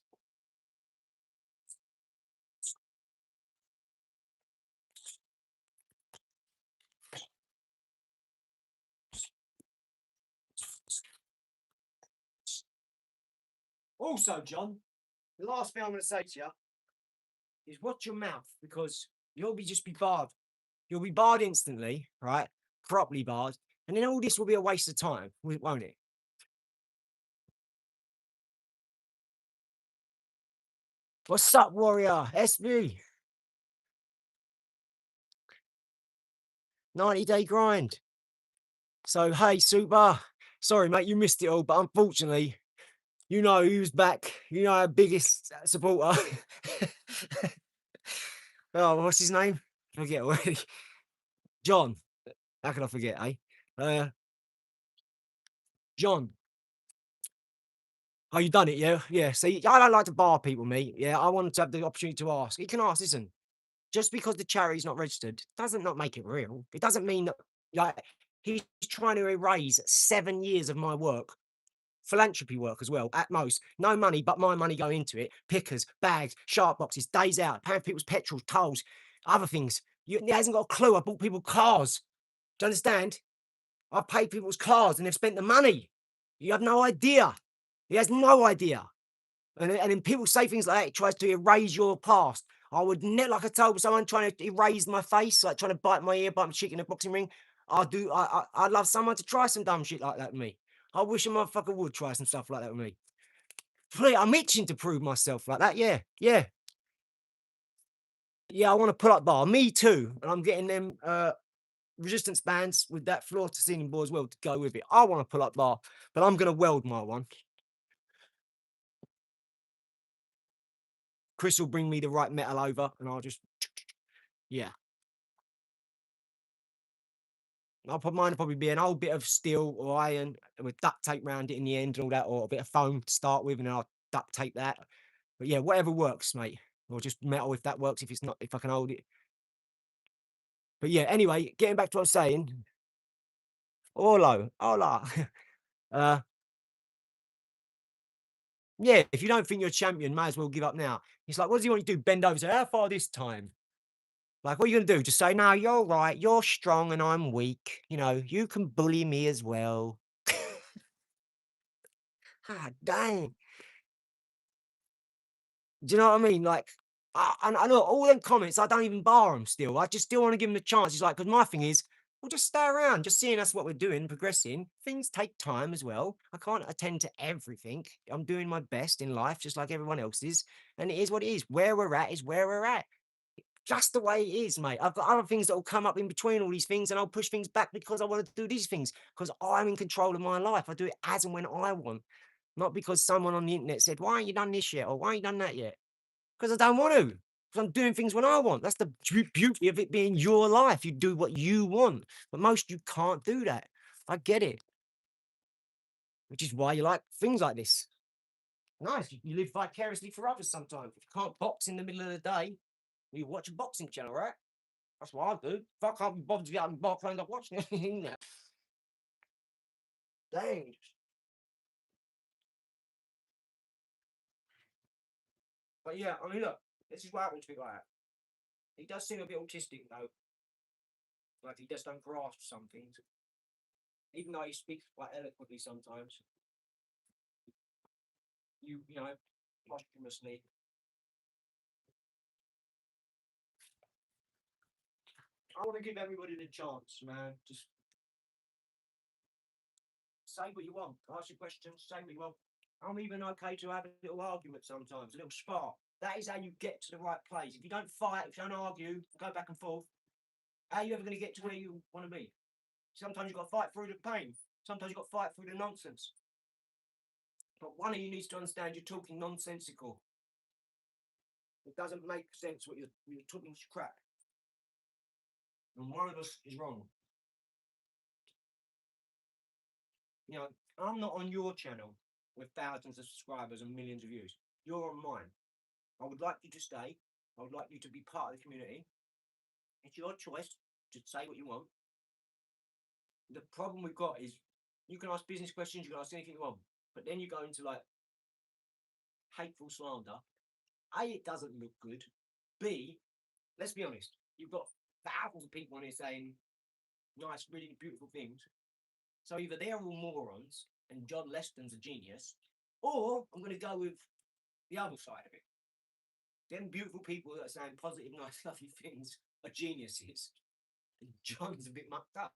Also, John, the last thing I'm going to say to you is watch your mouth, because you'll just be barred. You'll be barred instantly, right? Properly barred. And then all this will be a waste of time, won't it? What's up, Warrior? SB. 90-day grind. So, hey, Super. Sorry, mate, you missed it all, but unfortunately, you know who's back. You know our biggest supporter. Oh, what's his name? I forget already. John. How can I forget, eh? John. Oh, you done it, yeah? Yeah. See, I don't like to bar people, mate. Yeah, I wanted to have the opportunity to ask. You can ask, listen, just because the charity's not registered doesn't not make it real. It doesn't mean that, like, he's trying to erase 7 years of my work, philanthropy work as well, at most. No money, but my money going into it. Pickers, bags, sharp boxes, days out, paying for people's petrol, tolls, other things. He hasn't got a clue. I bought people cars. Do you understand? I've paid people's cars and they've spent the money. You have no idea. He has no idea. And then people say things like that, it tries to erase your past. I would never, like I told someone trying to erase my face, like trying to bite my ear, bite my cheek in a boxing ring. I'd love someone to try some dumb shit like that with me. I wish a motherfucker would try some stuff like that with me. Please, I'm itching to prove myself like that. Yeah, yeah. Yeah, I want to pull up bar. Me too. And I'm getting them resistance bands with that floor to ceiling board as well to go with it. I want to pull up bar, but I'm going to weld my one. Chris will bring me the right metal over and I'll just, yeah. Mine will probably be an old bit of steel or iron with duct tape around it in the end and all that, or a bit of foam to start with, and then I'll duct tape that. But yeah, whatever works, mate. Or just metal if that works, if it's not, if I can hold it. But yeah, anyway, getting back to what I was saying. Orlo, Ola. uh, yeah, if you don't think you're a champion, may as well give up now. He's like, what does he want you to do? Bend over and say, how far this time? Like, what are you going to do? Just say, no, you're right. You're strong and I'm weak. You know, you can bully me as well. Ah, dang. Do you know what I mean? Like, I know all them comments, I don't even bar them still. I just still want to give them a chance. It's like, because my thing is, we'll just stay around, just seeing us what we're doing, progressing. Things take time as well. I can't attend to everything. I'm doing my best in life, just like everyone else is. And it is what it is. Where we're at is where we're at. Just the way it is, mate. I've got other things that will come up in between all these things, and I'll push things back because I want to do these things, because I'm in control of my life. I do it as and when I want, not because someone on the internet said, why aren't you done this yet? Or why aren't you done that yet? Because I don't want to. Because I'm doing things when I want. That's the beauty of it being your life. You do what you want. But most you can't do that. I get it. Which is why you like things like this. Nice. You live vicariously for others sometimes. If you can't box in the middle of the day, you watch a boxing channel, right? That's what I do. If I can't be bothered to get out and box, I end up watching it. Dang. But yeah, I mean, look, this is what happens to people like that. He does seem a bit autistic, though. Like, he just don't grasp some things. Even though he speaks quite eloquently sometimes. You know, posthumously. I want to give everybody the chance, man. Just say what you want. Ask your questions, say what you want. I'm even okay to have a little argument sometimes, a little spark. That is how you get to the right place. If you don't fight, if you don't argue, go back and forth, how are you ever going to get to where you want to be? Sometimes you've got to fight through the pain. Sometimes you've got to fight through the nonsense. But one of you needs to understand you're talking nonsensical. It doesn't make sense what you're talking crap. And one of us is wrong. You know, I'm not on your channel with thousands of subscribers and millions of views. You're on mine. I would like you to stay. I would like you to be part of the community. It's your choice to say what you want. The problem we've got is you can ask business questions, you can ask anything you want, but then you go into like hateful slander. A, it doesn't look good. B, let's be honest, you've got thousands of people on here saying nice, really beautiful things. So either they're all morons and John Leston's a genius, or I'm going to go with the other side of it. Them beautiful people that are saying positive, nice, lovely things are geniuses. And John's a bit mucked up.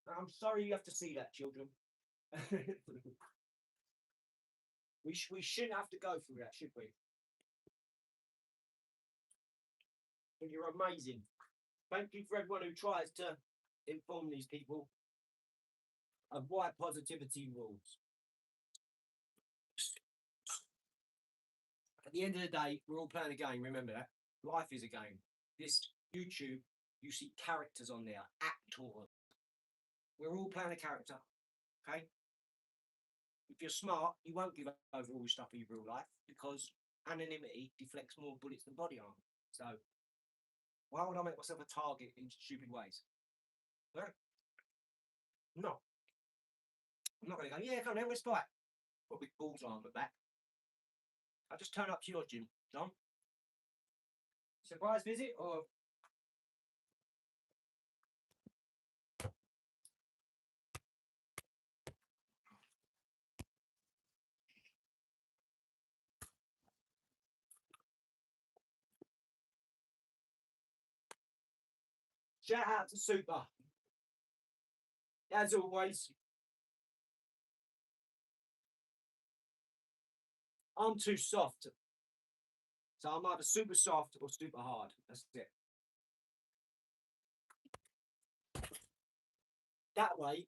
I'm sorry you have to see that, children. we shouldn't have to go through that, should we? But you're amazing. Thank you for everyone who tries to inform these people of why positivity rules. At the end of the day, we're all playing a game. Remember that. Life is a game. This YouTube, you see characters on there, actors. We're all playing a character. Okay? If you're smart, you won't give over all the stuff of your real life because anonymity deflects more bullets than body armor. So why would I make myself a target in stupid ways? Right? No. I'm not going to go, yeah, come on, let's fight. Got big balls on my back. I'll just turn up to your gym, John. Surprise visit or shout out to Super. As always, I'm too soft. So I'm either super soft or super hard. That's it. That way,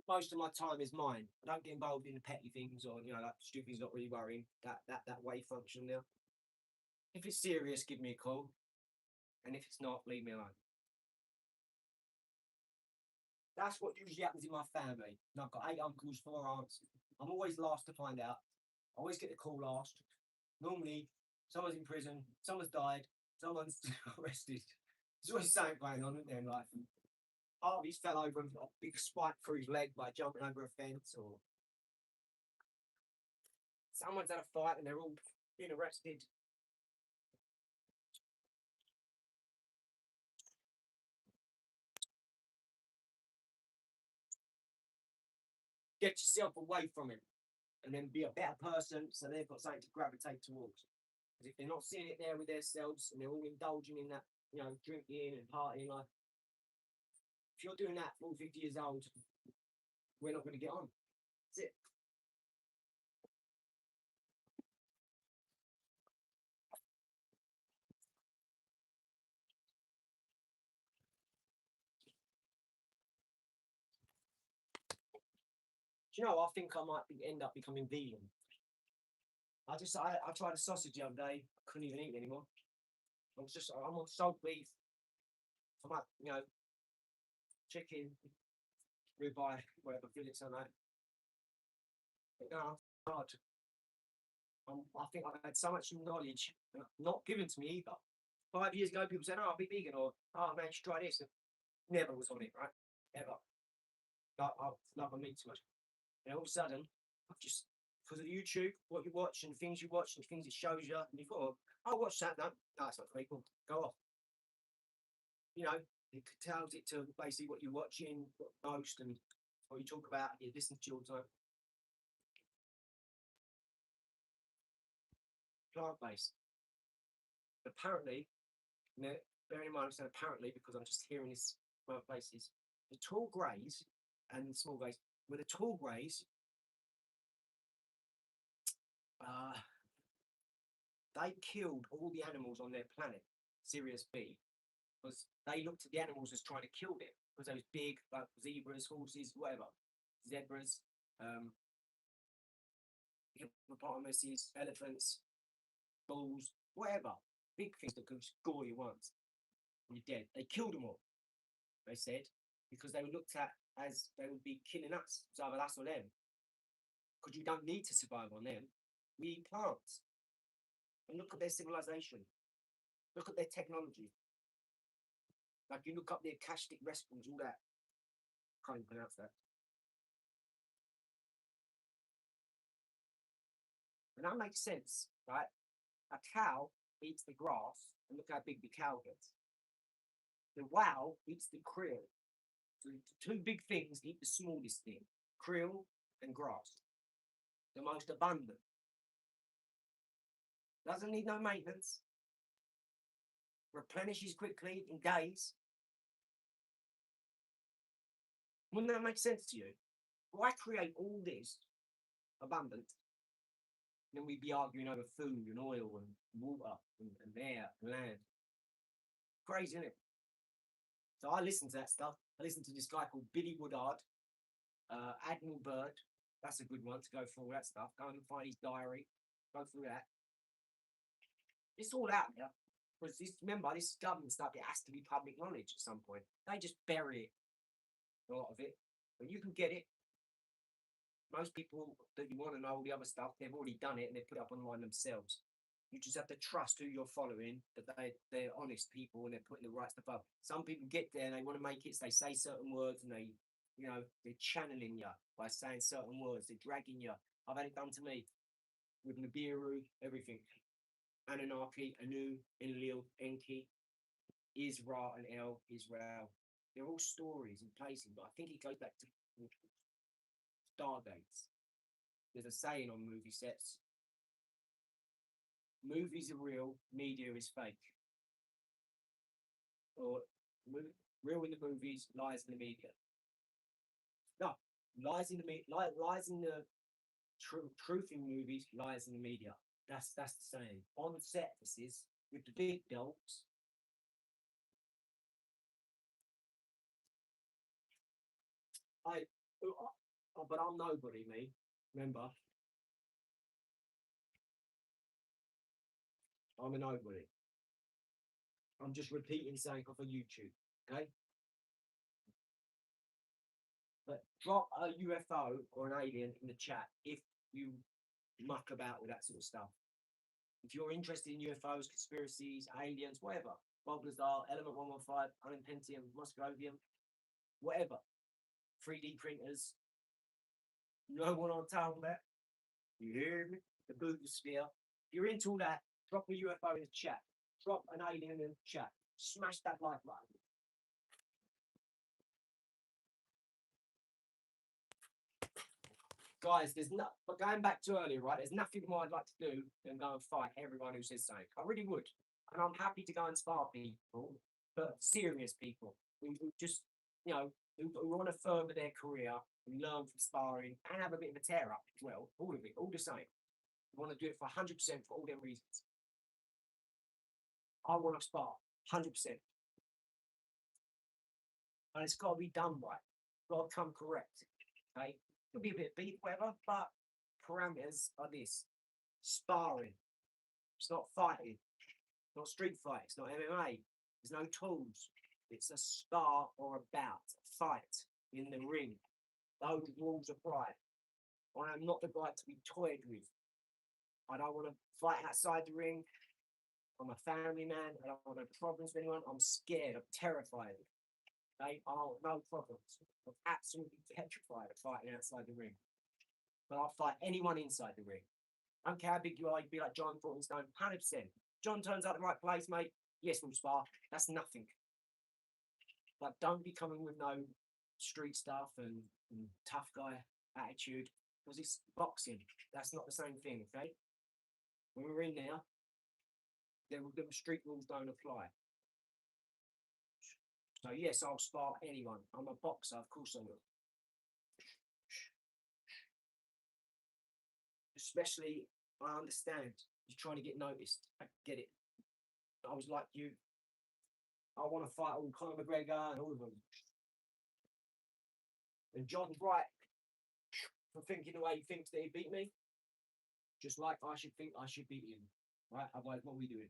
most of my time is mine. I don't get involved in the petty things or like stupid things not really worrying. That way function now. If it's serious, give me a call. And if it's not, leave me alone. That's what usually happens in my family. And I've got 8 uncles, 4 aunts. I'm always last to find out. I always get the call last. Normally, someone's in prison, someone's died, someone's arrested. There's always something going on, isn't there, in life? Harvey's fell over and got a big spike through his leg by jumping over a fence, or someone's had a fight and they're all being arrested. Get yourself away from him and then be a better person so they've got something to gravitate towards. Because if they're not seeing it there with themselves and they're all indulging in that, drinking and partying, like, if you're doing that for 50 years old, we're not going to get on. That's it. Do you know, I think I might end up becoming vegan. I tried a sausage the other day. I couldn't even eat it anymore. I'm on salt beef. I'm like, chicken, ribeye, whatever fillets on that. But no, hard. I think I've had so much knowledge not given to me either. 5 years ago, people said, "Oh, I'll be vegan," or "Oh man, you should try this." And never was on it, right? Ever. I love my meat too much. And all of a sudden, I've just because of YouTube, what you watch and things you watch and things it shows you, and you thought, "Oh, I'll watch that." No, it's not very cool. Go off. It tells it to basically what you're watching most and what you talk about, you listen to all the time. Plant-based. Apparently, bearing in mind I'm saying apparently because I'm just hearing this from other places, the tall greys and the small greys, with the tall greys, they killed all the animals on their planet, Sirius B, because they looked at the animals as trying to kill them because they was big, like zebras, horses, whatever, zebras, hippopotamuses, elephants, bulls, whatever, big things that could gore you once and you're dead. They killed them all, they said, because they were looked at as they would be killing us. It's either us or them. Because you don't need to survive on them. We eat plants. And look at their civilization. Look at their technology. Like you look up their akashic restaurants, all that. Can't even pronounce that. And that makes sense, right? A cow eats the grass, and look how big the cow gets. The wow eats the krill. So the two big things eat the smallest thing, krill and grass. The most abundant. Doesn't need no maintenance. Replenishes quickly in days. Wouldn't that make sense to you? Why create all this abundant? Then we'd be arguing over food and oil and water and air and land. Crazy, isn't it? So I listen to that stuff. I listen to this guy called Billy Woodard, Admiral Byrd. That's a good one to go through all that stuff. Go and find his diary. Go through that. It's all out there. Because remember, this government stuff, it has to be public knowledge at some point. They just bury it, a lot of it. But you can get it. Most people that you want to know all the other stuff, they've already done it and they put it up online themselves. You just have to trust who you're following, that they're honest people and they're putting the right stuff up. Some people get there and they want to make it, so they say certain words and they're channeling you by saying certain words. They're dragging you. I've had it done to me with Nibiru, everything. Anunnaki, Anu, Enlil, Enki, Isra and El, Israel. They're all stories and places, but I think it goes back to Stargates. There's a saying on movie sets: movies are real, media is fake. Or real in the movies, lies in the media. No, lies in the truth in movies, lies in the media. That's the saying. On set, this is with the big dogs. But I'm nobody, me. Remember, I'm a nobody. I'm just repeating something off of YouTube, okay? But drop a UFO or an alien in the chat if you muck about with that sort of stuff. If you're interested in UFOs, conspiracies, aliens, whatever, Bob Lazar, Element 115, Unpentium, Moscovium, whatever, 3D printers, you know what I'm talking about? You hear me? The Boogosphere. If you're into all that, drop a UFO in the chat. Drop an alien in the chat. Smash that like button. Guys, but going back to earlier, right? There's nothing more I'd like to do than go and fight everyone who says something. I really would. And I'm happy to go and spar people, but serious people who just, who want to further their career and learn from sparring and have a bit of a tear up as well. All of it, all the same. I want to do it for 100% for all them reasons. I want to spar 100%. And it's got to be done right. Got to come correct. Okay? It'll be a bit of beef, whatever, but parameters are this. sparring. It's not fighting. It's not street fight. It's not MMA. There's no tools. It's a spar or a bout, a fight in the ring. Those rules apply. I am not the guy to be toyed with. I don't want to fight outside the ring. I'm a family man. I don't want no problems with anyone. I'm scared. I'm terrified. Okay? No problems. I'm absolutely petrified of fighting outside the ring. But I'll fight anyone inside the ring. I don't care how big you are. You'd be like John Thorntonstone, 100%. John turns out the right place, mate. Yes, we'll spar. That's nothing. But don't be coming with no street stuff and tough guy attitude, because it's boxing. That's not the same thing, okay? When we're in there, the street rules don't apply. So yes, I'll spar anyone. I'm a boxer, of course I will. Especially, I understand you're trying to get noticed. I get it. I was like you. I want to fight all Conor McGregor and all of them. And John's right for thinking the way he thinks that he beat me. Just like I should think I should beat him. Right? Otherwise, what are we doing?